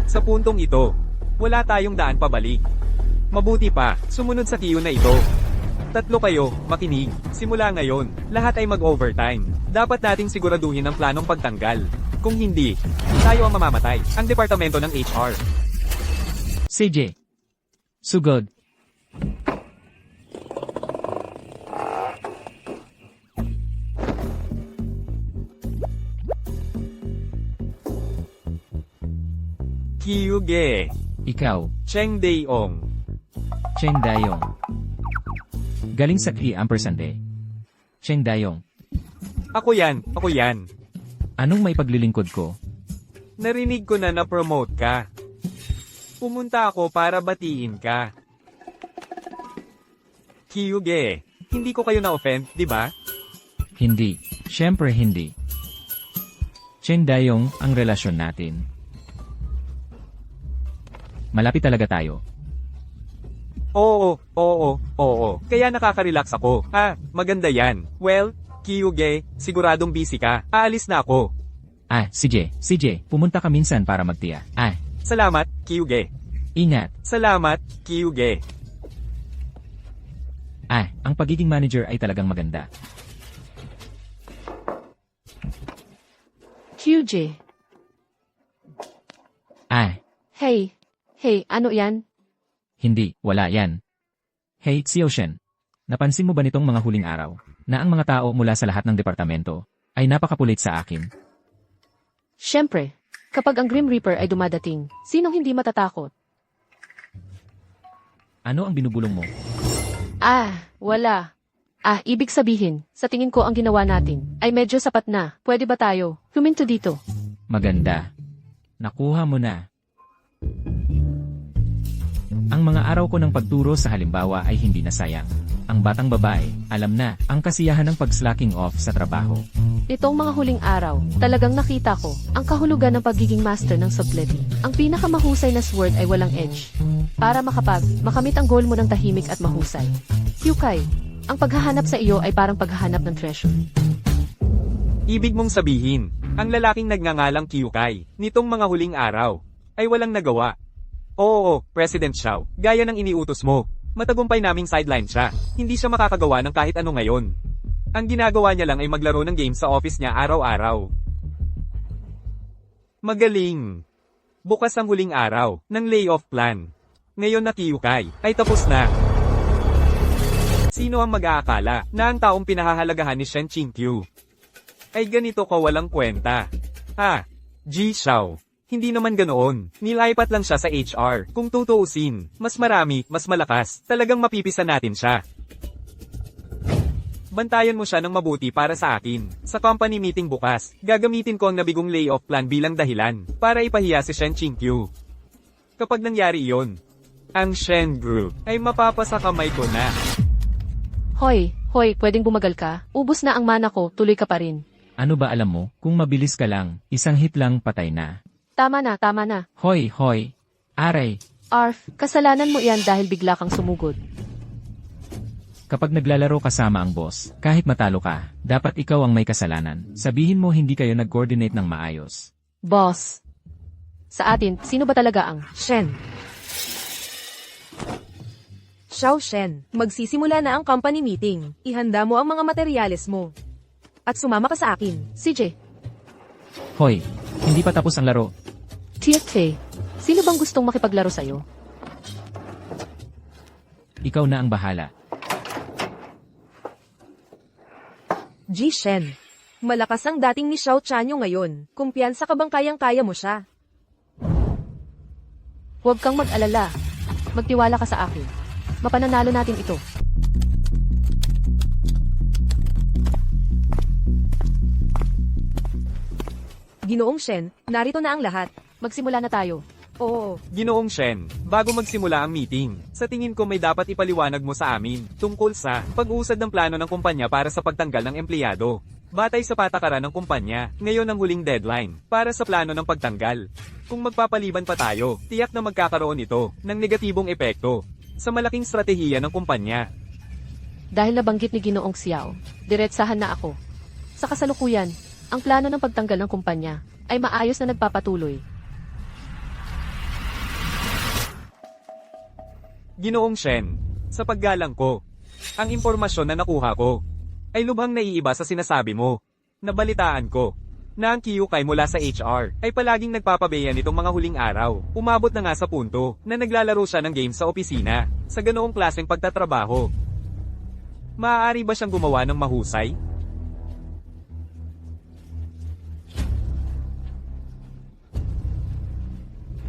Sa puntong ito, wala tayong daan pabalik. Mabuti pa, sumunod sa Kiyo na ito. Tatlo kayo, makinig. Simula ngayon, lahat ay mag-overtime. Dapat nating siguraduhin ang planong pagtanggal. Kung hindi, tayo ang mamamatay. Ang departamento ng HR. CJ. Sugod. Kyuge. Ikaw, Cheng Daeong. Cheng Dayong. Galing sa Kri Ampersande. Cheng Dayong. Ako yan. Anong may paglilingkod ko? Narinig ko na na-promote ka. Pumunta ako para batiin ka. Kyuge, hindi ko kayo na-offend, di ba? Hindi. Siyempre hindi. Cheng Dayong ang relasyon natin. Malapit talaga tayo. Oo. Kaya nakaka-relax ako. Maganda yan. Well, Kyuge, siguradong busy ka. Aalis na ako. CJ, pumunta ka minsan para magtiya. Salamat, Kyuge. Ingat. Salamat, Kyuge. Ang pagiging manager ay talagang maganda. QJ. Hey, ano yan? Hindi, wala yan. Hey, Xiaoshen. Napansin mo ba nitong mga huling araw, na ang mga tao mula sa lahat ng departamento, ay napakapulit sa akin? Siyempre, kapag ang Grim Reaper ay dumadating, sinong hindi matatakot? Ano ang binubulong mo? Wala. Ibig sabihin, sa tingin ko ang ginawa natin, ay medyo sapat na. Pwede ba tayo huminto dito? Maganda. Nakuha mo na. Ang mga araw ko ng pagturo sa halimbawa ay hindi nasayang. Ang batang babae, alam na, ang kasiyahan ng pag-slacking off sa trabaho. Nitong mga huling araw, talagang nakita ko ang kahulugan ng pagiging master ng subletting. Ang pinakamahusay na sword ay walang edge. Para makamit ang goal mo ng tahimik at mahusay. Hyukai, ang paghahanap sa iyo ay parang paghahanap ng treasure. Ibig mong sabihin, ang lalaking nagngangalang Kyukai, nitong mga huling araw, ay walang nagawa. Oo, President Xiao, gaya ng iniutos mo. Matagumpay naming sideline siya. Hindi siya makakagawa ng kahit ano ngayon. Ang ginagawa niya lang ay maglaro ng game sa office niya araw-araw. Magaling. Bukas ang huling araw ng layoff plan. Ngayon na Kyukai ay tapos na. Sino ang mag-aakala na ang taong pinahahalagahan ni Shen Qingqiu ay ganito kawalang kwenta? Ji Xiao. Hindi naman ganoon. Nilipat lang siya sa HR. Kung tutuusin, mas marami, mas malakas. Talagang mapipisa natin siya. Bantayan mo siya ng mabuti para sa akin. Sa company meeting bukas, gagamitin ko ang nabigong layoff plan bilang dahilan para ipahiya si Shen Qingqiu. Kapag nangyari iyon, ang Shen Group ay mapapasa kamay ko na. Hoy, pwedeng bumagal ka? Ubus na ang mana ko, tuloy ka pa rin. Ano ba alam mo, kung mabilis ka lang, isang hit lang patay na. Tama na. Hoy, aray. Arf, kasalanan mo iyan dahil bigla kang sumugod. Kapag naglalaro kasama ang boss, kahit matalo ka, dapat ikaw ang may kasalanan. Sabihin mo hindi kayo nag-coordinate ng maayos. Boss. Sa atin, sino ba talaga ang Shen. Xiao Shen, magsisimula na ang company meeting. Ihanda mo ang mga materyales mo. At sumama ka sa akin. CJ? Hoy, hindi pa tapos ang laro. TFK, sino bang gustong makipaglaro sa'yo? Ikaw na ang bahala. Ji Shen. Malakas ang dating ni Xiao Chanyo ngayon. Kumpiyansa ka bang kayang-kaya mo siya? Huwag kang mag-alala. Magtiwala ka sa akin. Mapananalo natin ito. Ginoong Shen, narito na ang lahat. Magsimula na tayo. Oo. Ginoong Shen, bago magsimula ang meeting, sa tingin ko may dapat ipaliwanag mo sa amin tungkol sa pag-uusad ng plano ng kumpanya para sa pagtanggal ng empleyado. Batay sa patakaran ng kumpanya, ngayon ang huling deadline para sa plano ng pagtanggal. Kung magpapaliban pa tayo, tiyak na magkakaroon ito ng negatibong epekto sa malaking stratehiya ng kumpanya. Dahil nabanggit ni Ginoong Xiao, diretsahan na ako. Sa kasalukuyan, ang plano ng pagtanggal ng kumpanya ay maayos na nagpapatuloy. Ginoong Shen, sa paggalang ko, ang impormasyon na nakuha ko ay lubhang naiiba sa sinasabi mo. Nabalitaan ko na ang Kyukai mula sa HR ay palaging nagpapabeya nitong mga huling araw. Umabot na nga sa punto na naglalaro siya ng game sa opisina sa ganoong klaseng pagtatrabaho. Maaari ba siyang gumawa ng mahusay?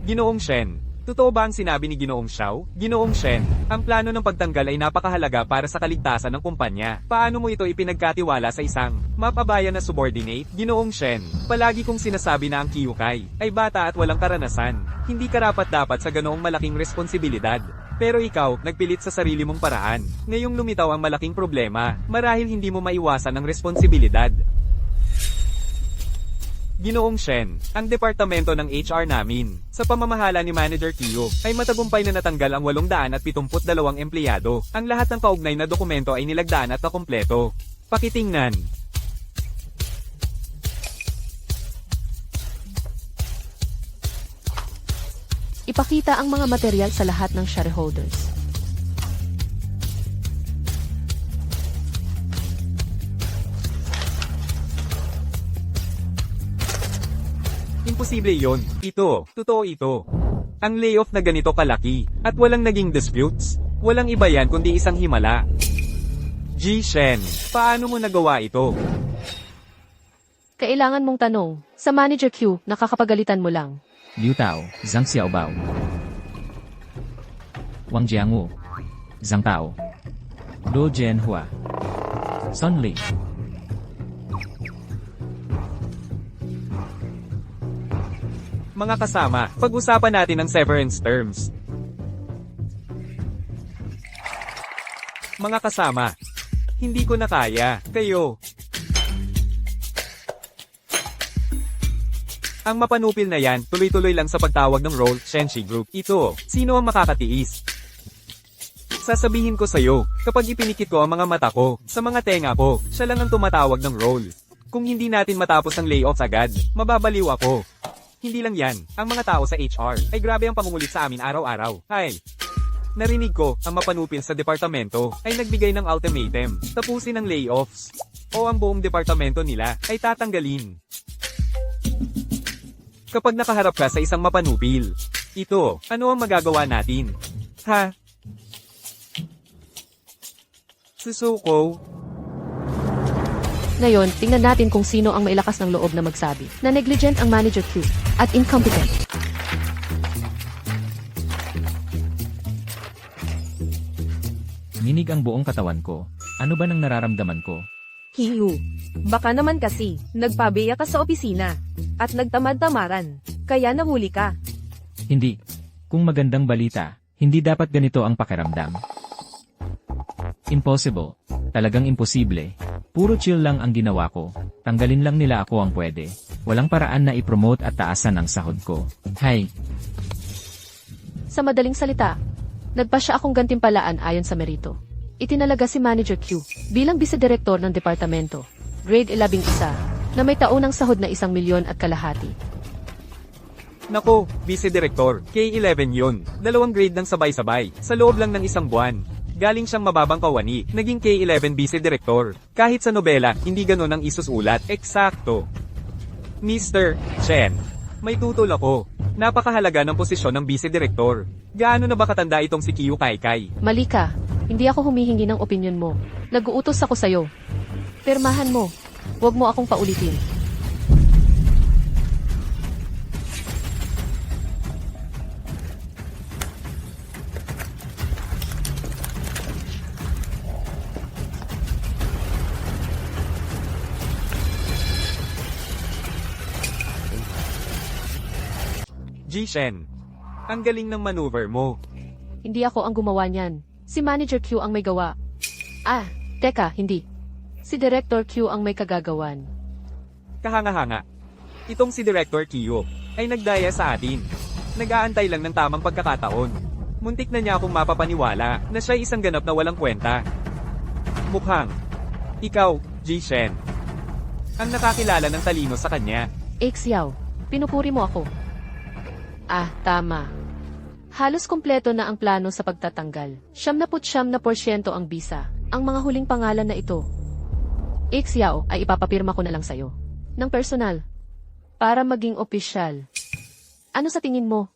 Ginoong Shen, totoo ba ang sinabi ni Ginoong Xiao? Ginoong Shen, ang plano ng pagtanggal ay napakahalaga para sa kaligtasan ng kumpanya. Paano mo ito ipinagkatiwala sa isang mapabayan na subordinate? Ginoong Shen, palagi kong sinasabi na ang Kyukai ay bata at walang karanasan. Hindi karapat-dapat sa ganoong malaking responsibilidad. Pero ikaw, nagpilit sa sarili mong paraan. Ngayong lumitaw ang malaking problema, marahil hindi mo maiwasan ang responsibilidad. Ginoong Shen, ang departamento ng HR namin, sa pamamahala ni Manager Kiyo, ay matagumpay na natanggal ang 872 empleyado. Ang lahat ng kaugnay na dokumento ay nilagdaan at nakumpleto. Pakitingnan. Ipakita ang mga material sa lahat ng shareholders. Imposible yon. Totoo ito. Ang layoff na ganito kalaki, at walang naging disputes, walang iba yan kundi isang himala. Ji-Shen, paano mo nagawa ito? Kailangan mong tanong, sa Manager Q, nakakapagalitan mo lang. Liu Tao, Zhang Xiaobao. Wang Jiangwu. Zhang Tao. Luo Jianhua. Sun Li. Mga kasama, pag-usapan natin ang severance terms. Mga kasama, hindi ko na kaya, kayo. Ang mapanupil na yan, tuloy-tuloy lang sa pagtawag ng role, Shenshi Group. Ito, sino ang makakatiis? Sasabihin ko sa'yo, kapag ipinikit ko ang mga mata ko, sa mga tenga ko, siya lang ang tumatawag ng role. Kung hindi natin matapos ang layoffs agad, mababaliw ako. Hindi lang yan, ang mga tao sa HR, ay grabe ang pangungulit sa amin araw-araw. Ay, narinig ko, ang mapanupil sa departamento, ay nagbigay ng ultimatum, tapusin ang layoffs. O ang buong departamento nila, ay tatanggalin. Kapag nakaharap ka sa isang mapanupil, ito, ano ang magagawa natin? Ha? Susuko? Ngayon, tingnan natin kung sino ang mailakas ng loob na magsabi na negligent ang Manager Q at incompetent. Minig ang buong katawan ko. Ano ba nang nararamdaman ko? Hiyu. Baka naman kasi, nagpabeya ka sa opisina. At nagtamad-tamaran. Kaya nahuli ka. Hindi. Kung magandang balita, hindi dapat ganito ang pakiramdam. Impossible. Talagang imposible. Puro chill lang ang ginawa ko. Tanggalin lang nila ako ang pwede. Walang paraan na i-promote at taasan ang sahod ko. Hay, Sa madaling salita, nagpa siya akong gantimpalaan ayon sa merito. Itinalaga si Manager Q bilang vice-direktor ng departamento, grade 11, na may taunang sahod na 1,000,000 at kalahati. Nako, vice-director, K11 yun. 2 grade ng sabay-sabay, sa loob lang ng 1 buwan. Galing siyang mababang kawani, naging K11 vice-director. Kahit sa nobela, hindi ganon ang isusulat, eksakto. Mr. Chen, may tutol ako. Napakahalaga ng posisyon ng vice-director. Gaano na ba katanda itong si Kiyu Kaikai? Mali ka, hindi ako humihingi ng opinyon mo. Nag-uutos ako sa'yo. Pirmahan mo. Huwag mo akong paulitin. Ji-Shen, ang galing ng maneuver mo. Hindi ako ang gumawa niyan. Si Manager Q ang may gawa. Ah, teka, hindi. Si Director Q ang may kagagawan. Kahanga-hanga. Itong si Director Kiyo ay nagdaya sa atin. Nag-aantay lang ng tamang pagkakataon. Muntik na niya akong mapapaniwala na siya isang ganap na walang kwenta. Mukhang, ikaw, Ji-Shen, ang nakakilala ng talino sa kanya. Xiao, pinupuri mo ako. Ah, tama. Halos kumpleto na ang plano sa pagtatanggal. 99% ang bisa. Ang mga huling pangalan na ito. Xiao ay ipapapirma ko na lang sa'yo. Ng personal. Para maging opisyal. Ano sa tingin mo?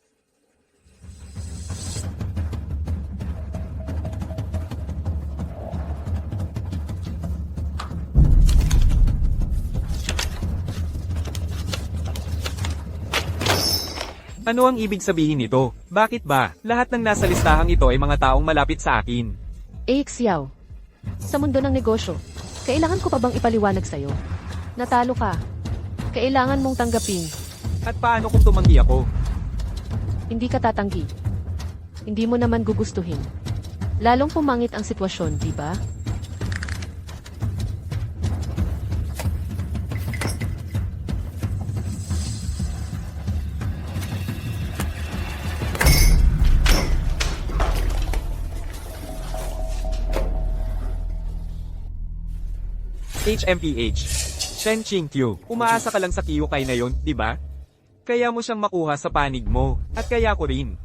Ano ang ibig sabihin nito? Bakit ba? Lahat ng nasa listahang ito ay mga taong malapit sa akin. Xiao, sa mundo ng negosyo, kailangan ko pa bang ipaliwanag sa'yo? Natalo ka. Kailangan mong tanggapin. At paano kung tumanggi ako? Hindi ka tatanggi. Hindi mo naman gugustuhin. Lalong pumangit ang sitwasyon, di ba? HMPH. Shen Qingqiu, umaasa ka lang sa Kiyu Kai na yon, di ba? Kaya mo siyang makuha sa panig mo, at kaya ko rin.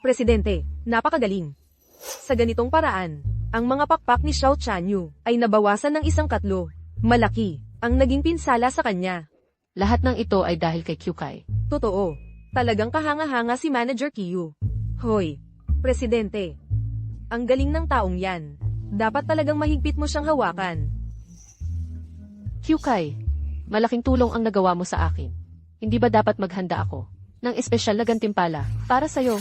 Presidente, napakagaling. Sa ganitong paraan, ang mga pakpak ni Xiao Chanyu ay nabawasan ng 1/4. Malaki ang naging pinsala sa kanya. Lahat ng ito ay dahil kay Kyukai. Totoo, talagang kahanga-hanga si Manager Kiyu. Hoy, Presidente. Ang galing ng taong yan. Dapat talagang mahigpit mo siyang hawakan. Kyukai, malaking tulong ang nagawa mo sa akin. Hindi ba dapat maghanda ako ng espesyal na gantimpala para sa'yo?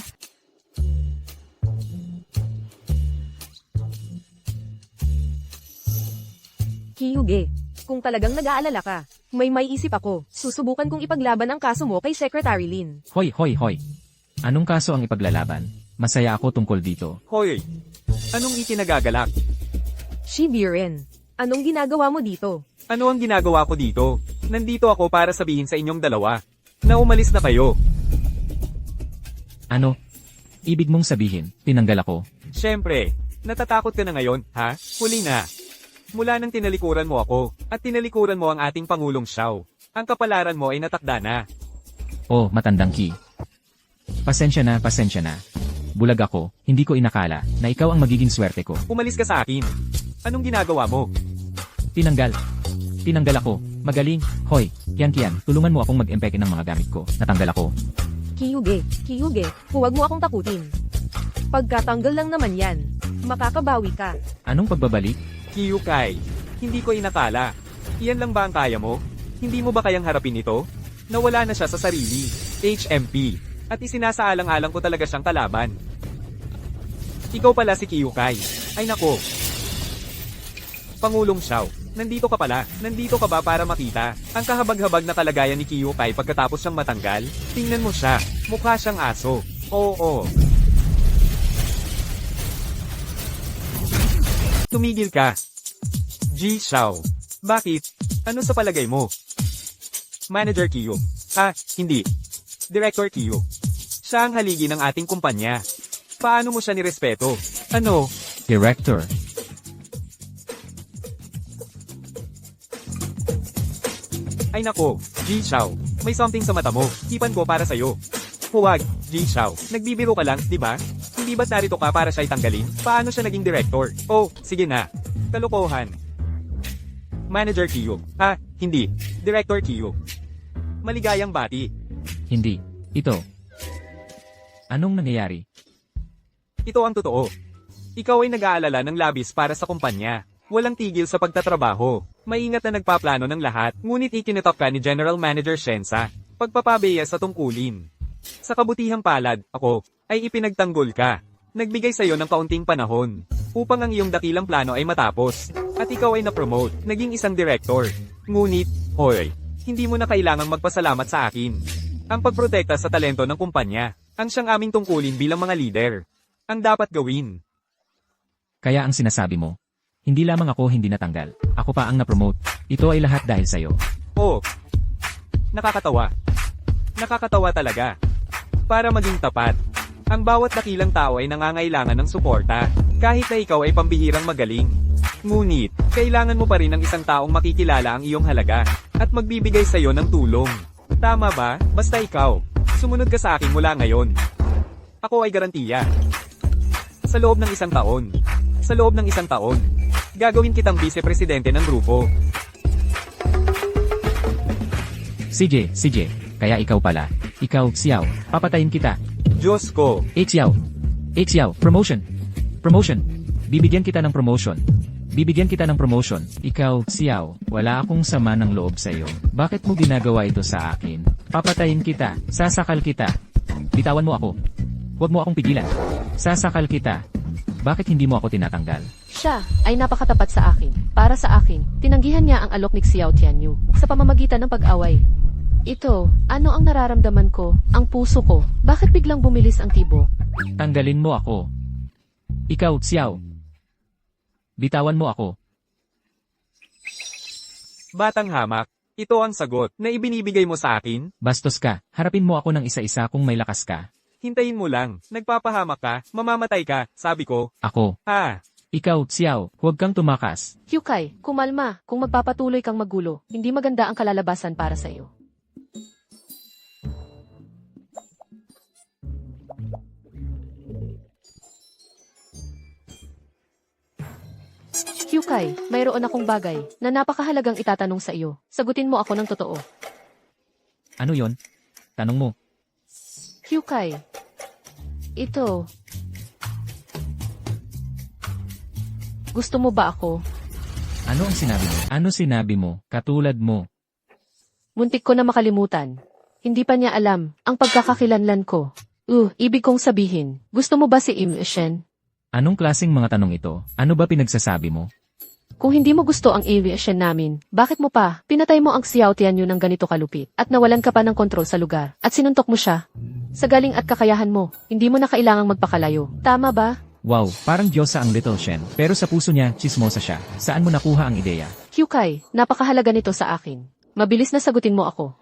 Kiyuge, kung talagang nag-aalala ka, may isip ako. Susubukan kong ipaglaban ang kaso mo kay Secretary Lin. Hoy, hoy, hoy. Anong kaso ang ipaglalaban? Masaya ako tungkol dito. Hoy! Anong ikinagagalak? Shibiren, anong ginagawa mo dito? Ano ang ginagawa ko dito? Nandito ako para sabihin sa inyong dalawa na umalis na kayo. Ano? Ibig mong sabihin, tinanggal ako? Siyempre, natatakot ka na ngayon, ha? Huli na. Mula nang tinalikuran mo ako, at tinalikuran mo ang ating Pangulong Xiao, ang kapalaran mo ay natakda na. Oh, matandang Ki. Pasensya na, pasensya na. Bulag ako, hindi ko inakala na ikaw ang magiging swerte ko. Umalis ka sa akin. Anong ginagawa mo? Tinanggal. Tinanggal ako. Magaling. Hoy, Kian, tulungan mo akong mag-empeke ng mga gamit ko. Natanggal ako. Kiyuge, huwag mo akong takutin. Pagkatanggal lang naman yan, makakabawi ka. Anong pagbabalik? Kiyukai, hindi ko inakala. Iyan lang ba ang kaya mo? Hindi mo ba kayang harapin ito? Nawala na siya sa sarili. HMP. At isinasaalang-alang ko talaga siyang kalaban. Ikaw pala si Kiyukai. Ay nako. Pangulong Xiao, nandito ka pala. Nandito ka ba para makita ang kahabag-habag na kalagayan ni Kiyukai pagkatapos siyang matanggal? Tingnan mo siya. Mukha siyang aso. Oo. Tumigil ka. Ji Xiao. Bakit? Ano sa palagay mo? Manager Kiyo. Hindi. Director Kiyo. Siya ang haligi ng ating kumpanya. Paano mo siya nirespeto? Ano? Director. Ay nako, Ji Xiao. May something sa mata mo. Hipan ko para sa'yo. Huwag, Ji Xiao. Nagbibiro ka lang, di ba? Hindi ba't narito ka para siya'y tanggalin? Paano siya naging director? Oh, sige na. Kalokohan. Manager Kiyo. Hindi. Director Kiyo. Maligayang bati. Hindi. Ito. Anong nangyayari? Ito ang totoo. Ikaw ay nag-aalala ng labis para sa kumpanya. Walang tigil sa pagtatrabaho. Maingat na nagpaplano ng lahat, ngunit ikinitop ka ni General Manager Shensa. Pagpapabeya sa tungkulin. Sa kabutihang palad, ako, ay ipinagtanggol ka. Nagbigay sa'yo ng kaunting panahon, upang ang iyong dakilang plano ay matapos. At ikaw ay na-promote, naging isang director. Ngunit, hoy, hindi mo na kailangang magpasalamat sa akin. Ang pagprotekta sa talento ng kumpanya, ang siyang aming tungkulin bilang mga leader. Ang dapat gawin. Kaya ang sinasabi mo, hindi lamang ako hindi natanggal. Ako pa ang na-promote. Ito ay lahat dahil sa'yo. Oh, nakakatawa. Nakakatawa talaga. Para maging tapat, ang bawat dakilang tao ay nangangailangan ng suporta, kahit na ikaw ay pambihirang magaling. Ngunit, kailangan mo pa rin ng isang taong makikilala ang iyong halaga, at magbibigay sa'yo ng tulong. Tama ba? Basta ikaw. Sumunod ka sa akin mula ngayon. Ako ay garantiya. Sa loob ng isang taon. Sa loob ng isang taon. Gagawin kitang vice-presidente ng grupo. CJ, kaya ikaw pala. Ikaw, Xiao, papatayin kita. Diyos ko. Xiao, promotion. Promotion. Bibigyan kita ng promotion. Bibigyan kita ng promotion. Ikaw, Xiao, wala akong sama ng loob sa'yo. Bakit mo ginagawa ito sa akin? Papatayin kita. Sasakal kita. Bitawan mo ako. Huwag mo akong pigilan. Sasakal kita. Bakit hindi mo ako tinatanggal? Siya ay napakatapat sa akin. Para sa akin, tinanggihan niya ang alok ni Xiao Tianyu sa pamamagitan ng pag-away. Ito, ano ang nararamdaman ko? Ang puso ko. Bakit biglang bumilis ang tibok? Tanggalin mo ako. Ikaw, Xiao. Bitawan mo ako. Batang hamak, ito ang sagot na ibinibigay mo sa akin. Bastos ka. Harapin mo ako ng isa-isa kung may lakas ka. Hintayin mo lang. Nagpapahamak ka, mamamatay ka, sabi ko. Ako. Ikaw, Xiao, huwag kang tumakas. Hyukai, kumalma. Kung magpapatuloy kang magulo, hindi maganda ang kalalabasan para sa iyo. Hyukai, mayroon akong bagay na napakahalagang itatanong sa iyo. Sagutin mo ako ng totoo. Ano yon? Tanong mo. Hyukai, ito. Gusto mo ba ako? Ano ang sinabi mo? Ano sinabi mo? Katulad mo. Muntik ko na makalimutan. Hindi pa niya alam ang pagkakakilanlan ko. Ibig kong sabihin, gusto mo ba si Im Shen? Anong klaseng mga tanong ito? Ano ba pinagsasabi mo? Kung hindi mo gusto ang Im Shen namin, bakit mo pa pinatay mo ang Xiao Tianyu ng ganito kalupit at nawalan ka pa ng kontrol sa lugar at sinuntok mo siya? Sa galing at kakayahan mo, hindi mo na kailangang magpakalayo. Tama ba? Wow, parang Diyosa ang Little Shen. Pero sa puso niya, chismosa siya. Saan mo nakuha ang ideya? Hyukai, napakahalaga nito sa akin. Mabilis na sagutin mo ako.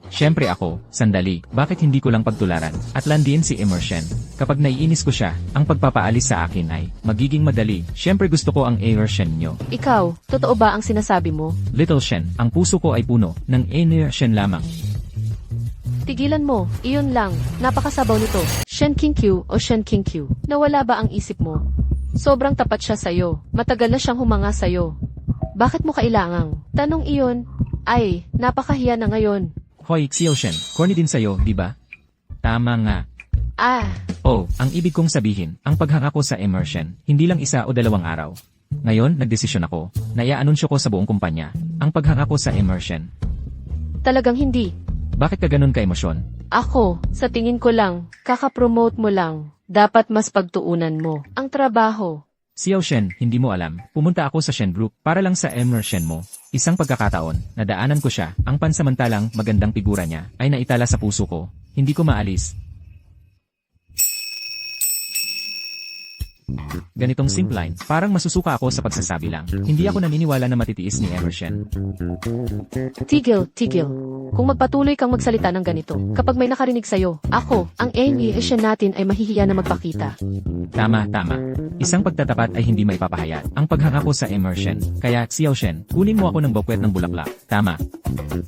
Siyempre ako, sandali, bakit hindi ko lang pagtularan at landiin si Emerson? Kapag naiinis ko siya, ang pagpapaalis sa akin ay magiging madali. Siyempre gusto ko ang Emerson nyo. Ikaw, totoo ba ang sinasabi mo? Little Shen, ang puso ko ay puno ng Emerson lamang. Tigilan mo, iyon lang, napakasabaw nito. Shen King-Q o Shen King-Q, nawala ba ang isip mo? Sobrang tapat siya sa'yo, matagal na siyang humanga sa'yo. Bakit mo kailangang? Tanong iyon, ay, napakahiya na ngayon. Hoy, Xiao Shen, corny din sa'yo, di ba? Tama nga. Oh, ang ibig kong sabihin, ang paghanga ko sa Emerson, hindi lang 1 o 2 araw. Ngayon, nagdesisyon ako, na i-anunsyo ko sa buong kumpanya, ang paghanga ko sa Emerson. Talagang hindi. Bakit ka ganun ka-emosyon? Ako, sa tingin ko lang, kakapromote mo lang. Dapat mas pagtuunan mo ang trabaho. Xiao Shen, hindi mo alam, pumunta ako sa Shen Group para lang sa Emerson mo. Isang pagkakataon, nadaanan ko siya, ang pansamantalang magandang figura niya ay naitala sa puso ko. Hindi ko maalis. Ganitong simple, parang masusuka ako sa pagsasabi lang. Hindi ako naniniwala na matitiis ni Emerson. Tigil. Kung magpatuloy kang magsalita ng ganito, kapag may nakarinig sa'yo, ako, ang Emerson natin ay mahihiya na magpakita. Tama. Isang pagtatapat ay hindi maipapahayag. Ang paghanga ko sa Emerson. Kaya, Xiao Shen, kunin mo ako ng bukwet ng bulaklak. Tama.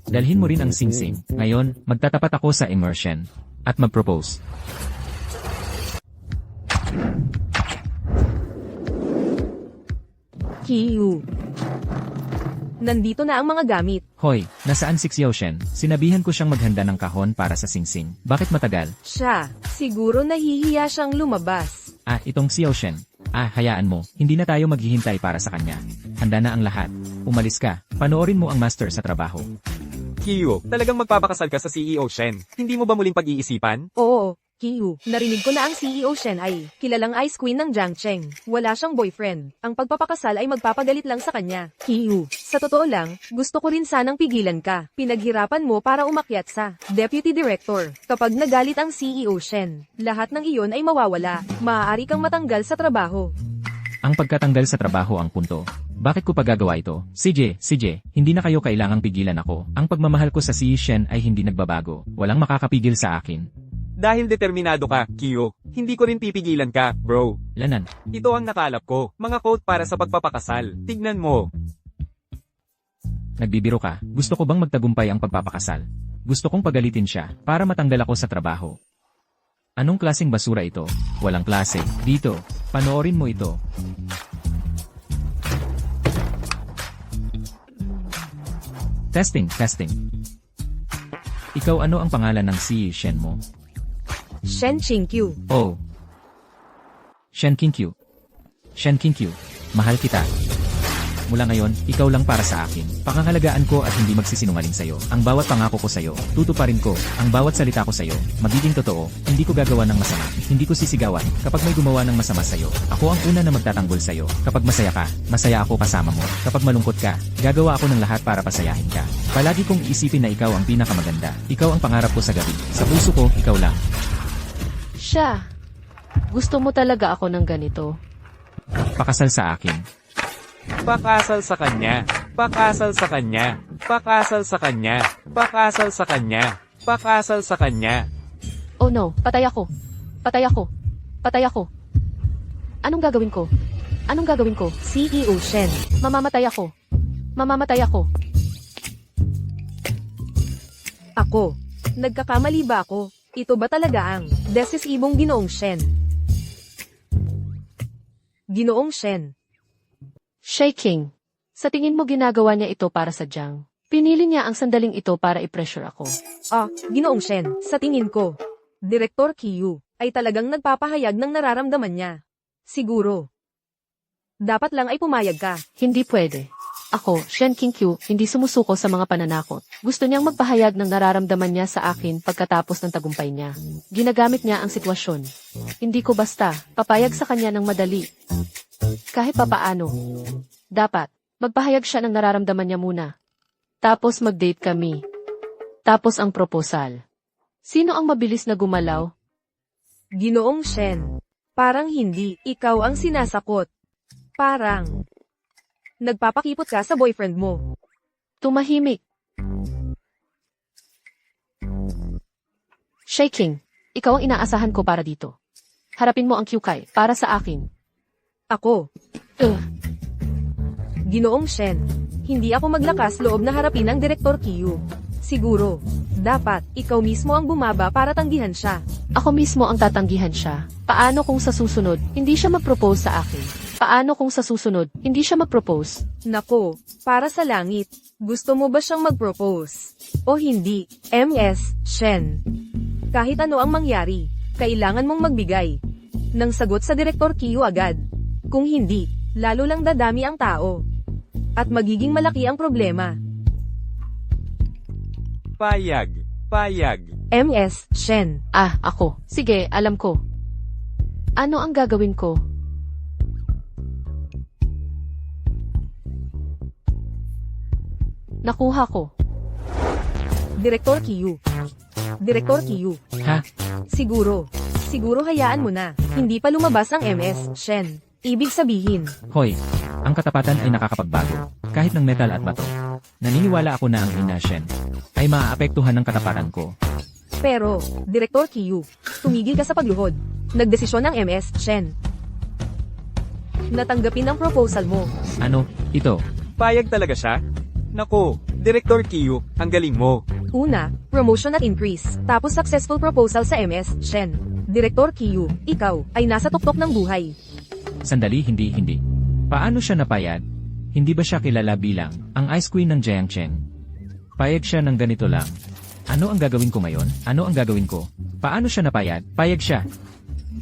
Dalhin mo rin ang singsing. Ngayon, magtatapat ako sa Emerson. At mag-propose. Kiyu. Nandito na ang mga gamit. Hoy, nasaan si Xiao Shen? Sinabihan ko siyang maghanda ng kahon para sa singsing. Bakit matagal? Siya, siguro nahihiya siyang lumabas. Itong Xiao Shen. Hayaan mo. Hindi na tayo maghihintay para sa kanya. Handa na ang lahat. Umalis ka. Panoorin mo ang master sa trabaho. Kiyo, talagang magpapakasal ka sa CEO Shen. Hindi mo ba muling pag-iisipan? Oo, Kiyu, narinig ko na ang CEO Shen ay kilalang ice queen ng Jiangcheng. Wala siyang boyfriend. Ang pagpapakasal ay magpapagalit lang sa kanya. Kiyu, sa totoo lang, gusto ko rin sanang pigilan ka. Pinaghirapan mo para umakyat sa Deputy Director. Kapag nagalit ang CEO Shen, lahat ng iyon ay mawawala. Maaari kang matanggal sa trabaho. Ang pagkatanggal sa trabaho ang punto. Bakit ko pagagawa ito? CJ, hindi na kayo kailangang pigilan ako. Ang pagmamahal ko sa si Shen ay hindi nagbabago. Walang makakapigil sa akin. Dahil determinado ka, Kiyo, hindi ko rin pipigilan ka, bro. Lanan. Ito ang nakalap ko, mga quote para sa pagpapakasal. Tignan mo. Nagbibiro ka. Gusto ko bang magtagumpay ang pagpapakasal? Gusto kong pagalitin siya para matanggal ako sa trabaho. Anong klaseng basura ito? Walang klase. Dito. Panoorin mo ito. Testing. Ikaw, ano ang pangalan ng si Shen mo? Shen Qingqiu. Oh. Shen King-Q. Mahal kita. Mula ngayon, ikaw lang para sa akin. Pangangalagaan ko at hindi magsisinungaling sa'yo. Ang bawat pangako ko sa'yo, tutuparin ko. Ang bawat salita ko sa'yo, magiging totoo. Hindi ko gagawa ng masama. Hindi ko sisigawan kapag may gumawa ng masama sa'yo. Ako ang una na magtatanggol sa'yo. Kapag masaya ka, masaya ako kasama mo. Kapag malungkot ka, gagawa ako ng lahat para pasayahin ka. Palagi kong iisipin na ikaw ang pinakamaganda. Ikaw ang pangarap ko sa gabi. Sa puso ko, ikaw lang. Siya, gusto mo talaga ako ng ganito? Pakasal sa akin. Pakasal sa kanya. Pakasal sa kanya. Pakasal sa kanya. Pakasal sa kanya. Pakasal sa kanya. Oh no, patay ako. Anong gagawin ko? Anong gagawin ko? CEO Shen. Mamamatay ako. Mamamatay ako. Ako. Nagkakamali ba ako? Ito ba talaga ang desisibong Ginoong Shen? Ginoong Shen. Shaking. Sa tingin mo ginagawa niya ito para sa Jiang? Pinili niya ang sandaling ito para i-pressure ako. Ginoong Shen, sa tingin ko, Direktor Qiu ay talagang nagpapahayag ng nararamdaman niya. Siguro. Dapat lang ay pumayag ka. Hindi pwede. Ako, Shen Qingqiu, hindi sumusuko sa mga pananakot. Gusto niyang magpahayag ng nararamdaman niya sa akin pagkatapos ng tagumpay niya. Ginagamit niya ang sitwasyon. Hindi ko basta papayag sa kanya ng madali. Kahit papaano. Dapat, magpahayag siya ng nararamdaman niya muna. Tapos mag-date kami. Tapos ang proposal. Sino ang mabilis na gumalaw? Ginoong Shen. Parang hindi, ikaw ang sinasakot. Parang nagpapakipot ka sa boyfriend mo. Tumahimik. Shaking. Ikaw ang inaasahan ko para dito. Harapin mo ang Kyukai para sa akin. Ako. Ugh. Ginoong Shen. Hindi ako maglakas loob na harapin ang Direktor Qiu. Siguro, dapat, ikaw mismo ang bumaba para tanggihan siya. Ako mismo ang tatanggihan siya. Paano kung sa susunod, hindi siya mag-propose sa akin? Paano kung sa susunod, hindi siya mag-propose? Nako, para sa langit. Gusto mo ba siyang mag-propose? O hindi, MS, Shen. Kahit ano ang mangyari, kailangan mong magbigay ng sagot sa Direktor Qiu agad. Kung hindi, lalo lang dadami ang tao. At magiging malaki ang problema. Payag. Payag. MS, Shen. Ako. Sige, alam ko. Ano ang gagawin ko? Nakuha ko. Direktor Qiu. Direktor Qiu. Ha? Siguro hayaan mo na. Hindi pa lumabas ang MS, Shen. Ibig sabihin, Hoy, ang katapatan ay nakakapagbago. Kahit ng metal at bato. Naniniwala ako na ang ina Shen ay maaapektuhan ng katapatan ko. pero, Direktor Qiu, tumigil ka sa pagluhod. Nagdesisyon ang MS, Shen. Natanggapin ang proposal mo. Ano, ito? Payag talaga siya? Nako, Direktor Qiu, ang galing mo. Una, promotion at increase. Tapos successful proposal sa MS, Shen. Direktor Qiu, ikaw, ay nasa tuktok ng buhay. Sandali, hindi. Paano siya napayag? Hindi ba siya kilala bilang ang Ice Queen ng Jiangcheng? Payag siya ng ganito lang. Ano ang gagawin ko ngayon? Ano ang gagawin ko? Paano siya napayag? Payag siya.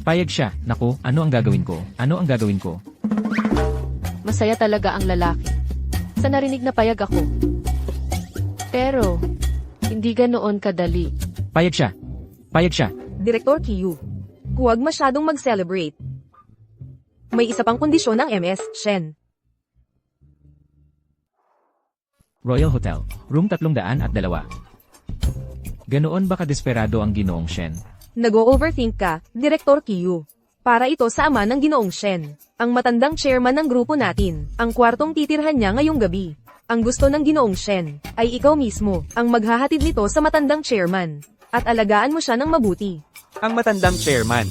Payag siya. Naku, ano ang gagawin ko? Ano ang gagawin ko? Masaya talaga ang lalaki. Sa narinig na payag ako. Pero, hindi ganoon kadali. Payag siya. Payag siya. Direktor Qiu, huwag masyadong mag-celebrate. May isa pang kondisyon ng MS, Shen. Royal Hotel, room 302. Ganoon ba kadesperado ang Ginoong Shen? Nag-o-overthink ka, Direktor Qiu. Para ito sa ama ng Ginoong Shen, ang matandang chairman ng grupo natin, ang kwartong titirhan niya ngayong gabi. Ang gusto ng Ginoong Shen, ay ikaw mismo, ang maghahatid nito sa matandang chairman. At alagaan mo siya ng mabuti. Ang matandang chairman.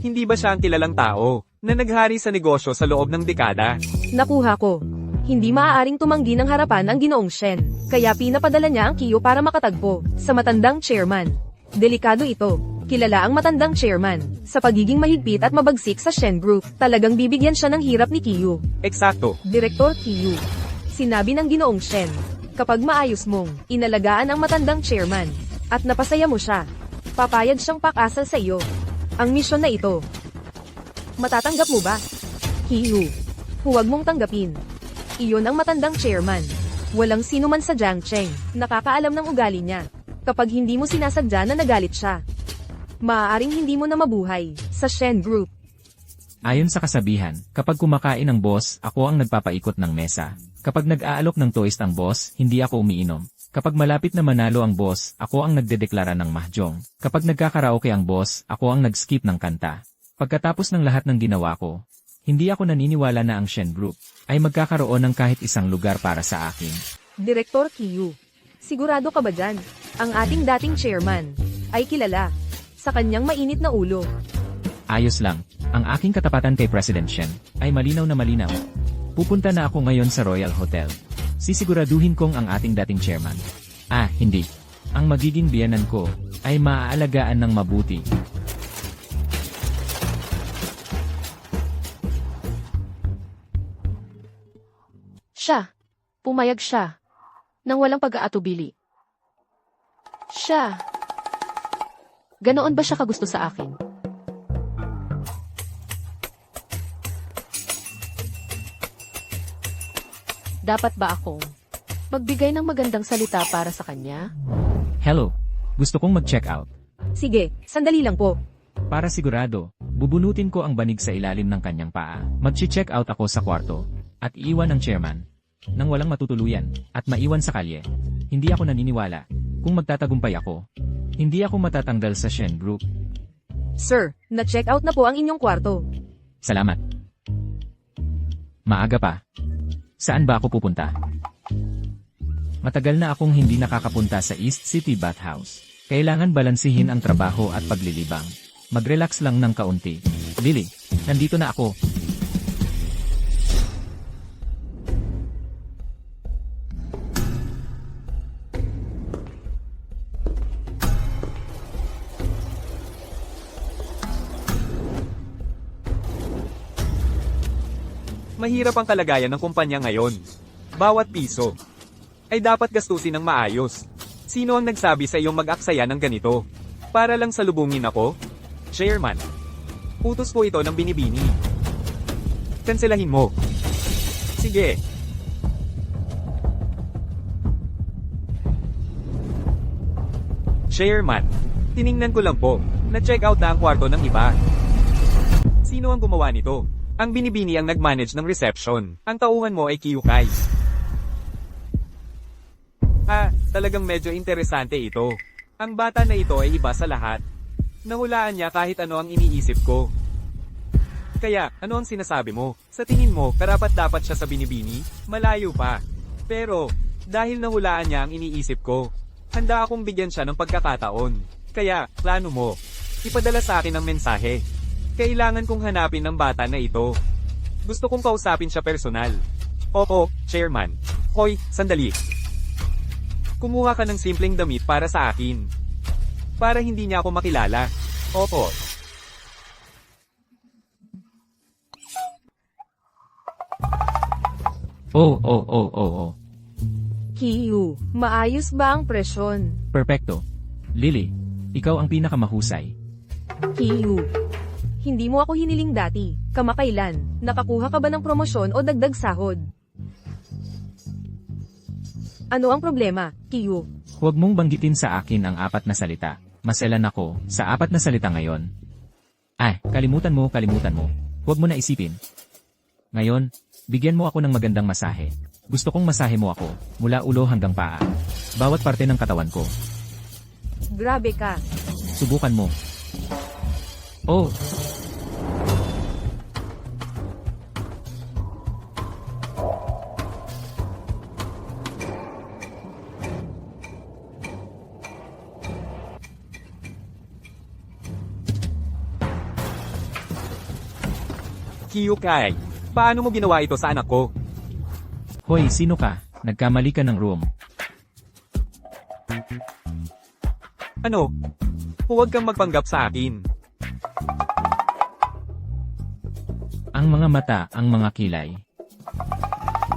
Hindi ba siya ang kilalang tao na naghari sa negosyo sa loob ng dekada? Nakuha ko. Hindi maaaring tumanggi ng harapan ang Ginoong Shen, kaya pinapadala niya ang Qiu para makatagpo sa matandang chairman. Delikado ito. Kilala ang matandang chairman sa pagiging mahigpit at mabagsik sa Shen Group. Talagang bibigyan siya ng hirap ni Qiu. Eksakto. Direktor Qiu. Sinabi ng Ginoong Shen, kapag maayos mong inalagaan ang matandang chairman at napasaya mo siya, papayag siyang pakasal sa iyo. Ang misyon na ito. Matatanggap mo ba? Qiu. Huwag mong tanggapin. Iyon ang matandang chairman. Walang sino man sa Jiangcheng nakakaalam ng ugali niya. Kapag hindi mo sinasadya na nagalit siya, maaaring hindi mo na mabuhay sa Shen Group. Ayon sa kasabihan, kapag kumakain ang boss, ako ang nagpapaikot ng mesa. Kapag nag-aalok ng toast ang boss, hindi ako umiinom. Kapag malapit na manalo ang boss, ako ang nagdedeklara ng mahjong. Kapag nagkakaraoke ang boss, ako ang nag-skip ng kanta. Pagkatapos ng lahat ng ginawa ko, hindi ako naniniwala na ang Shen Group ay magkakaroon ng kahit isang lugar para sa akin. Direktor Qiu. Sigurado ka ba dyan? Ang ating dating chairman ay kilala sa kanyang mainit na ulo. Ayos lang. Ang aking katapatan kay President Shen ay malinaw na malinaw. Pupunta na ako ngayon sa Royal Hotel. Sisiguraduhin kong ang ating dating chairman. Hindi. Ang magiging biyanan ko ay maaalagaan ng mabuti. Siya. Pumayag siya. Nang walang pag-aatubili. Siya. Ganoon ba siya kagusto sa akin? Dapat ba akong magbigay ng magandang salita para sa kanya? Hello. Gusto kong mag-check out. Sige, sandali lang po. Para sigurado, bubunutin ko ang banig sa ilalim ng kanyang paa. Mag-check out ako sa kwarto at iiwan ang chairman nang walang matutuluyan at maiwan sa kalye. Hindi ako naniniwala. Kung magtatagumpay ako, hindi ako matatanggal sa Shen Group. Sir, na-check out na po ang inyong kwarto. Salamat. Maaga pa. Saan ba ako pupunta? Matagal na akong hindi nakakapunta sa East City Bathhouse. Kailangan balansihin ang trabaho at paglilibang. Mag-relax lang ng kaunti. Lily, nandito na ako. Mahirap ang kalagayan ng kumpanya ngayon. Bawat piso ay dapat gastusin ng maayos. Sino ang nagsabi sa iyong mag-aksaya ng ganito? Para lang salubungin ako? Chairman, utos po ito ng binibini. Kanselahin mo. Sige. Chairman, tiningnan ko lang po. Na-check out na ang kwarto ng iba. Sino ang gumawa nito? Ang binibini ang nag-manage ng reception. Ang tauhan mo ay Kyukai. Talagang medyo interesante ito. Ang bata na ito ay iba sa lahat. Nahulaan niya kahit ano ang iniisip ko. Kaya, ano ang sinasabi mo? Sa tingin mo, karapat-dapat siya sa binibini? Malayo pa. Pero, dahil nahulaan niya ang iniisip ko, handa akong bigyan siya ng pagkakataon. Kaya, plano mo. Ipadala sa akin ang mensahe. Kailangan kong hanapin ng bata na ito. Gusto kong kausapin siya personal. Oo, Chairman. Hoy, sandali. Kumuha ka ng simpleng damit para sa akin. Para hindi niya ako makilala. Oo. Oh. Kiyu, maayos ba ang presyon? Perfecto. Lily, ikaw ang pinakamahusay. Kiyu, hindi mo ako hiniling dati. Kamakailan, nakakuha ka ba ng promosyon o dagdag sahod? Ano ang problema, Kiyu? Huwag mong banggitin sa akin ang 4 na salita. Maselan ako sa 4 na salita ngayon. Kalimutan mo. Huwag mo na isipin. Ngayon, bigyan mo ako ng magandang masahe. Gusto kong masahe mo ako, mula ulo hanggang paa. Bawat parte ng katawan ko. Grabe ka. Subukan mo. Oh. Kyukai, paano mo ginawa ito sa anak ko? Hoy, sino ka? Nagkamali ka ng room. Ano? Huwag kang magpanggap sa akin. Ang mga mata, ang mga kilay.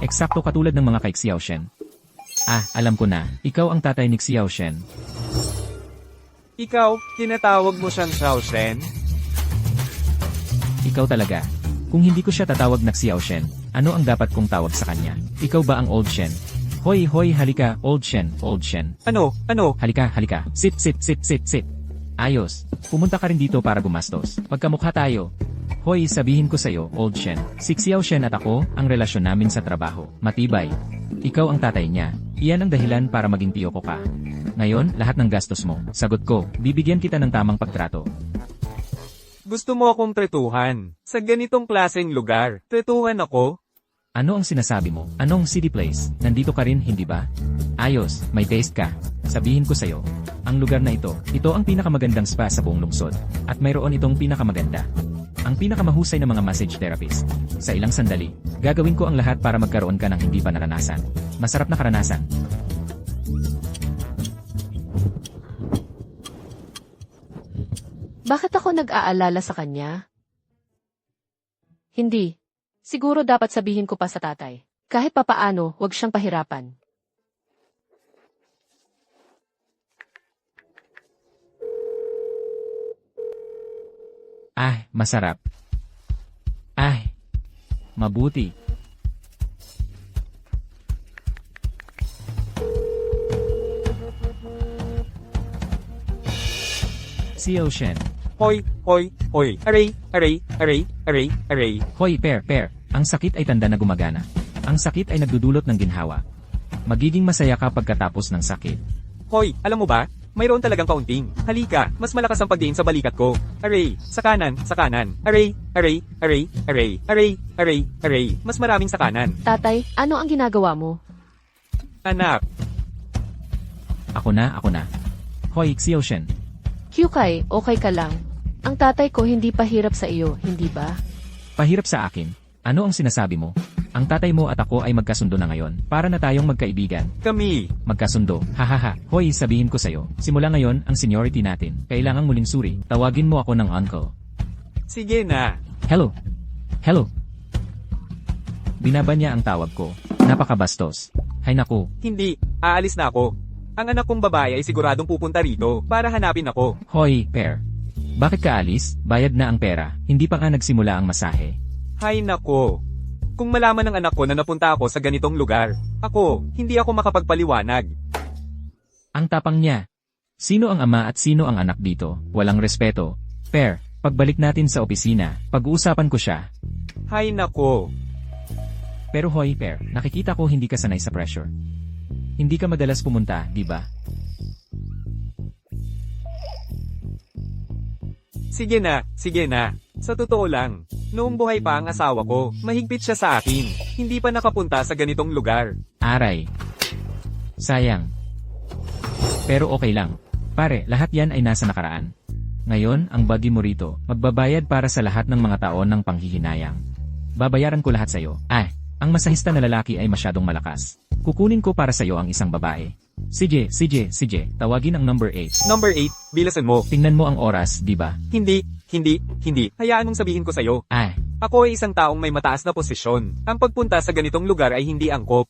Eksakto katulad ng mga kay Xiao Shen. Alam ko na. Ikaw ang tatay ni Xiao Shen. Ikaw, tinatawag mo siyang Xiao Shen? Ikaw talaga. Kung hindi ko siya tatawag na Xiao Shen, ano ang dapat kong tawag sa kanya? Ikaw ba ang Old Shen? Hoy, halika, Old Shen. Ano? Halika. Sit. Ayos. Pumunta ka rin dito para gumastos. Pagkamukha tayo. Hoy, sabihin ko sa'yo, Old Shen. Si Xiao Shen at ako, ang relasyon namin sa trabaho. Matibay. Ikaw ang tatay niya. Iyan ang dahilan para maging tiyoko ka. Ngayon, lahat ng gastos mo. Sagot ko, bibigyan kita ng tamang pagtrato. Gusto mo akong tretuhan. Sa ganitong klaseng lugar, tretuhan ako? Ano ang sinasabi mo? Anong city place? Nandito ka rin, hindi ba? Ayos, may taste ka. Sabihin ko sa'yo, ang lugar na ito ang pinakamagandang spa sa buong lungsod. At mayroon itong pinakamaganda. Ang pinakamahusay na mga massage therapist. Sa ilang sandali, gagawin ko ang lahat para magkaroon ka ng hindi pa naranasan. Masarap na karanasan. Bakit ako nag-aalala sa kanya? Hindi. Siguro dapat sabihin ko pa sa tatay. Kahit papaano, wag siyang pahirapan. Masarap. Mabuti. Si Ocean. Hoy, hoy, hoy. Aray. Hoy, Per. Ang sakit ay tanda na gumagana. Ang sakit ay nagdudulot ng ginhawa. Magiging masaya ka pagkatapos ng sakit. Hoy, alam mo ba? Mayroon talagang kaunting. Halika, mas malakas ang pagdiin sa balikat ko. Aray, sa kanan. Aray. Mas maraming sa kanan. Tatay, ano ang ginagawa mo? Anak, Ako na. Hoy, si Ocean. Kyukay, okay ka lang. Ang tatay ko hindi pa hirap sa iyo, hindi ba? Pahirap sa akin. Ano ang sinasabi mo? Ang tatay mo at ako ay magkasundo na ngayon. Para na tayong magkaibigan. kami. Magkasundo. Hahaha. Hoy, sabihin ko sa'yo. Simula ngayon, ang seniority natin. Kailangang muling suri. Tawagin mo ako ng uncle. Sige na. Hello. Binaba niya ang tawag ko. Napakabastos. Hay naku. Hindi, aalis na ako. Ang anak kong babae ay siguradong pupunta rito para hanapin ako. Hoy, Per. Bakit ka alis? Bayad na ang pera. Hindi pa nga nagsimula ang masahe. Hay nako. Kung malaman ng anak ko na napunta ako sa ganitong lugar, hindi ako makapagpaliwanag. Ang tapang niya. Sino ang ama at sino ang anak dito? Walang respeto. Per, pagbalik natin sa opisina, pag-uusapan ko siya. Hay nako. Pero hoy, Per, nakikita ko hindi ka sanay sa pressure. Hindi ka madalas pumunta, di ba? Sige na. Sa totoo lang, noong buhay pa ang asawa ko, mahigpit siya sa akin. Hindi pa nakapunta sa ganitong lugar. Aray. Sayang. Pero okay lang. Pare, lahat yan ay nasa nakaraan. Ngayon, ang bagi mo rito, magbabayad para sa lahat ng mga taon ng panghihinayang. Babayaran ko lahat sa'yo. Ang masahista na lalaki ay masyadong malakas. Kukunin ko para sa'yo ang isang babae. Sige, tawagin ang number 8. Number 8, bilasan mo. Tingnan mo ang oras, di ba? Hindi. Hayaan mong sabihin ko sa'yo. Ako ay isang taong may mataas na posisyon. Ang pagpunta sa ganitong lugar ay hindi angkop.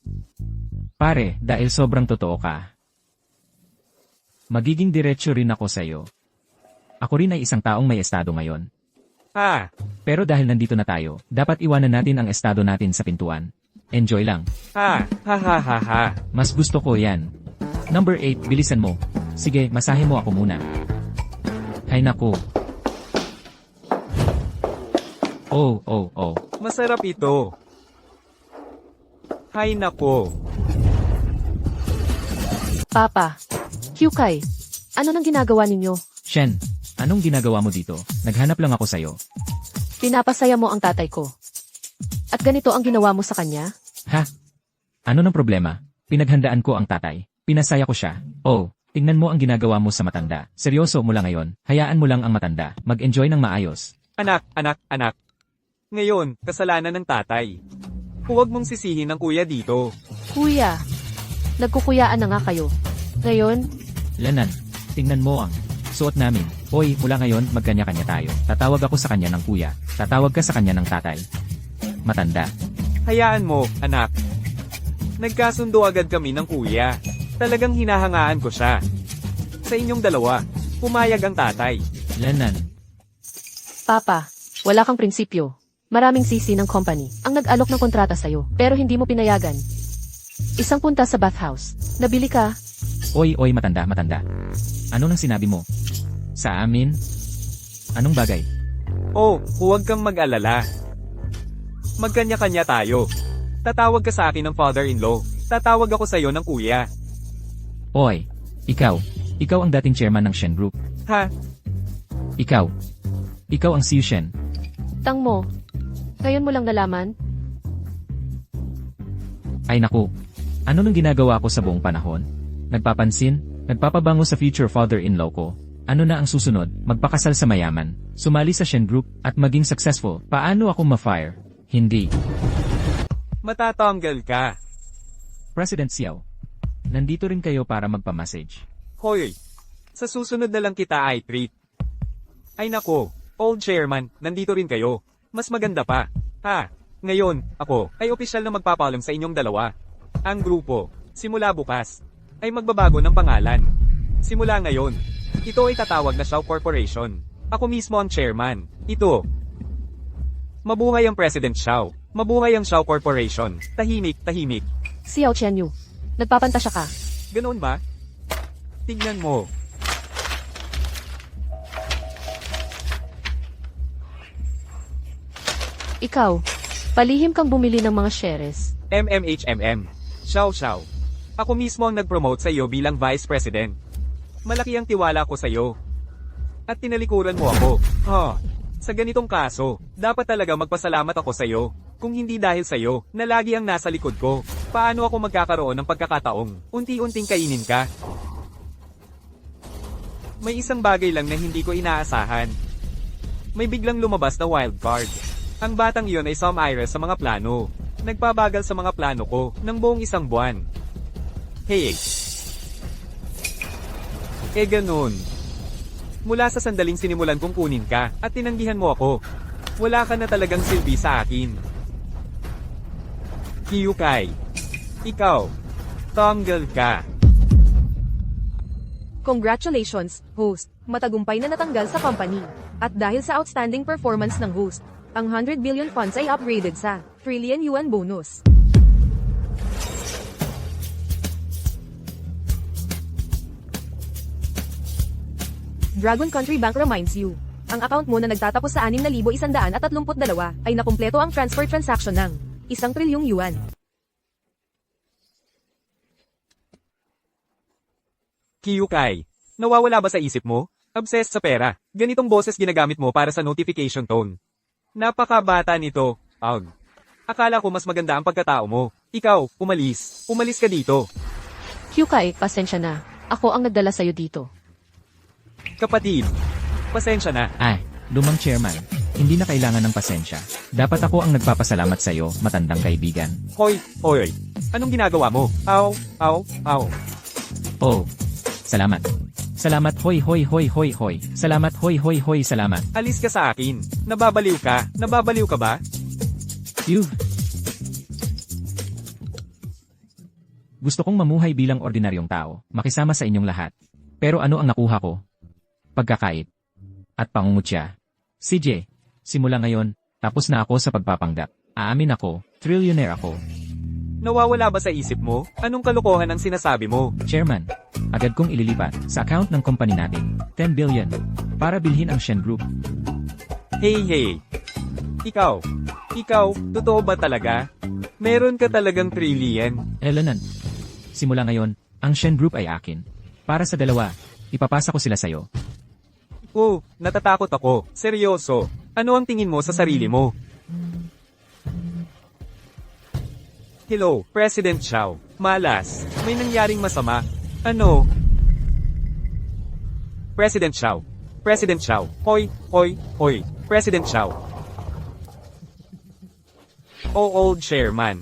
Pare, dahil sobrang totoo ka. Magiging diretsyo rin ako sa'yo. Ako rin ay isang taong may estado ngayon. Pero dahil nandito na tayo, dapat iwanan natin ang estado natin sa pintuan. Enjoy lang. Ha. Mas gusto ko yan. Number 8, bilisan mo. Sige, masahe mo ako muna. Hay naku. Oh. Masarap ito. Hay nako. Papa, Kyukay, ano nang ginagawa ninyo? Shen, anong ginagawa mo dito? Naghanap lang ako sa'yo. Pinapasaya mo ang tatay ko. At ganito ang ginawa mo sa kanya? Ha? Ano ng problema? Pinaghandaan ko ang tatay. Pinasaya ko siya. Oh, tingnan mo ang ginagawa mo sa matanda. Seryoso mula ngayon. Hayaan mo lang ang matanda. Mag-enjoy ng maayos. Anak. Ngayon, kasalanan ng tatay. Huwag mong sisihin ang kuya dito. Kuya, nagkukuyaan na nga kayo. Ngayon, Lanan, tingnan mo ang suot namin. Hoy, mula ngayon, magkanya-kanya tayo. Tatawag ako sa kanya ng kuya. Tatawag ka sa kanya ng tatay. Matanda. Hayaan mo, anak. Nagkasundo agad kami ng kuya. Talagang hinahangaan ko siya. Sa inyong dalawa, pumayag ang tatay. Lanan. Papa, wala kang prinsipyo. Maraming sisi ng company ang nag-alok ng kontrata sa'yo, pero hindi mo pinayagan. Isang punta sa bathhouse. Nabili ka. Oy, matanda. Ano nang sinabi mo? Sa amin? Anong bagay? Oh, huwag kang mag-alala. Magkanya-kanya tayo. Tatawag ka sa akin ng father-in-law. Tatawag ako sa'yo ng kuya. Oy, ikaw ang dating chairman ng Shen Group. Ha? Ikaw ang Siu Shen. Tang mo. Ngayon mo lang nalaman? Ay naku, ano nang ginagawa ko sa buong panahon? Nagpapansin? Nagpapabango sa future father-in-law ko? Ano na ang susunod? Magpakasal sa mayaman, sumali sa Shen Group, at maging successful. Paano ako ma-fire? Hindi. Matatanggal ka. President Xiao. Nandito rin kayo para magpa-message. Hoy, sa susunod na lang kita i-treat. Ay nako, old chairman, nandito rin kayo. Mas maganda pa. Ha, ngayon, ako, ay opisyal na magpapaalam sa inyong dalawa. Ang grupo, simula bukas, ay magbabago ng pangalan. Simula ngayon, ito ay tatawag na Xiao Corporation. Ako mismo ang chairman. Ito. Mabuhay ang President Xiao. Mabuhay ang Xiao Corporation. Tahimik, tahimik. Xiao Qianyu, nagpapantasya ka. Ganoon ba? Tignan mo. Ikaw, palihim kang bumili ng mga shares. MMHMM. Xiao Xiao. Ako mismo ang nag-promote sa iyo bilang Vice President. Malaki ang tiwala ko sa iyo. At tinalikuran mo ako. Sa ganitong kaso, dapat talaga magpasalamat ako sa iyo. Kung hindi dahil sa iyo, na lagi ang nasa likod ko, paano ako magkakaroon ng pagkakataong unti-unting kainin ka? May isang bagay lang na hindi ko inaasahan. May biglang lumabas na wild card. Ang batang iyon ay sumire sa mga plano. Nagpabagal sa mga plano ko ng buong isang buwan. Hey! Ganun. Mula sa sandaling sinimulan kong kunin ka at tinanggihan mo ako. Wala ka na talagang silbi sa akin. Kyukai. Ikaw. Tanggal ka. Congratulations, host. Matagumpay na natanggal sa company. At dahil sa outstanding performance ng host, ang 100 billion funds ay upgraded sa trillion yuan bonus. Dragon Country Bank reminds you, ang account mo na nagtatapos sa 6,132 ay nakumpleto ang transfer transaction ng 1 trilyong yuan. Kyukai. Nawawala ba sa isip mo? Obsessed sa pera. Ganitong boses ginagamit mo para sa notification tone. Napakabata nito. Akala ko mas maganda ang pagkatao mo. Ikaw, umalis. Umalis ka dito. Kyukai, pasensya na. Ako ang nagdala sa'yo dito. Kapatid. Pasensya na. Lumang chairman. Hindi na kailangan ng pasensya. Dapat ako ang nagpapasalamat sa iyo, matandang kaibigan. Hoy. Anong ginagawa mo? Aw. Oh. Salamat. Salamat hoy. Salamat hoy, salamat. Alis ka sa akin. Nababaliw ka? Nababaliw ka ba? Phew. Gusto kong mamuhay bilang ordinaryong tao, makisama sa inyong lahat. Pero ano ang nakuha ko? Pagkakait. At pangungutya. CJ, simula ngayon, tapos na ako sa pagpapanggap. Aamin ako, trillionaire ako. Nawawala ba sa isip mo? Anong kalokohan ang sinasabi mo? Chairman, agad kong ililipat sa account ng company natin, 10 billion, para bilhin ang Shen Group. Hey. Ikaw, totoo ba talaga? Meron ka talagang trillion? Elanan. Simula ngayon, ang Shen Group ay akin. Para sa dalawa, ipapasa ko sila sa'yo. Natatakot ako. Seryoso. Ano ang tingin mo sa sarili mo? Hello, President Xiao. Malas. May nangyaring masama. Ano? President Xiao. Hoy. President Xiao. Old chairman.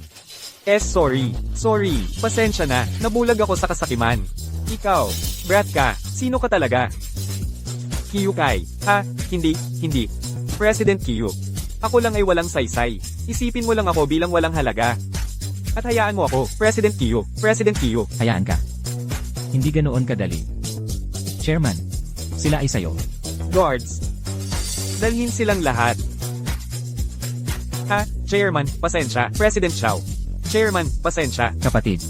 Sorry. Pasensya na. Nabulag ako sa kasakiman. Ikaw, brat ka. Sino ka talaga? Kyukai. Hindi. President Kyu. Ako lang ay walang saysay. Isipin mo lang ako bilang walang halaga. At hayaan mo ako, President Kyu. Hayaan ka. Hindi ganoon kadali. Chairman, sila ay sayo. Guards. Dalhin silang lahat. Chairman, pasensya. President Xiao. Chairman, pasensya. Kapatid.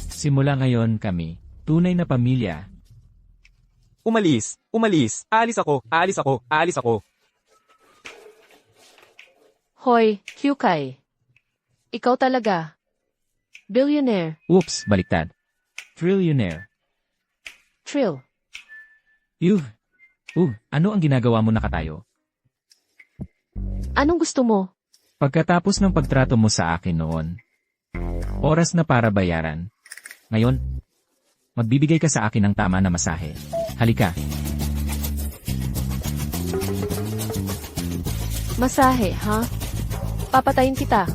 Simula ngayon kami, tunay na pamilya. Umalis. Aalis ako. Hoy, Kyukai. Ikaw talaga. Billionaire. Oops, baliktad. Trillionaire. Trill. Ano ang ginagawa mo nakatayo? Anong gusto mo? Pagkatapos ng pagtrato mo sa akin noon, oras na para bayaran. Ngayon, magbibigay ka sa akin ng tama na masahe. Halika, Masahe, ha? Papatayin kita.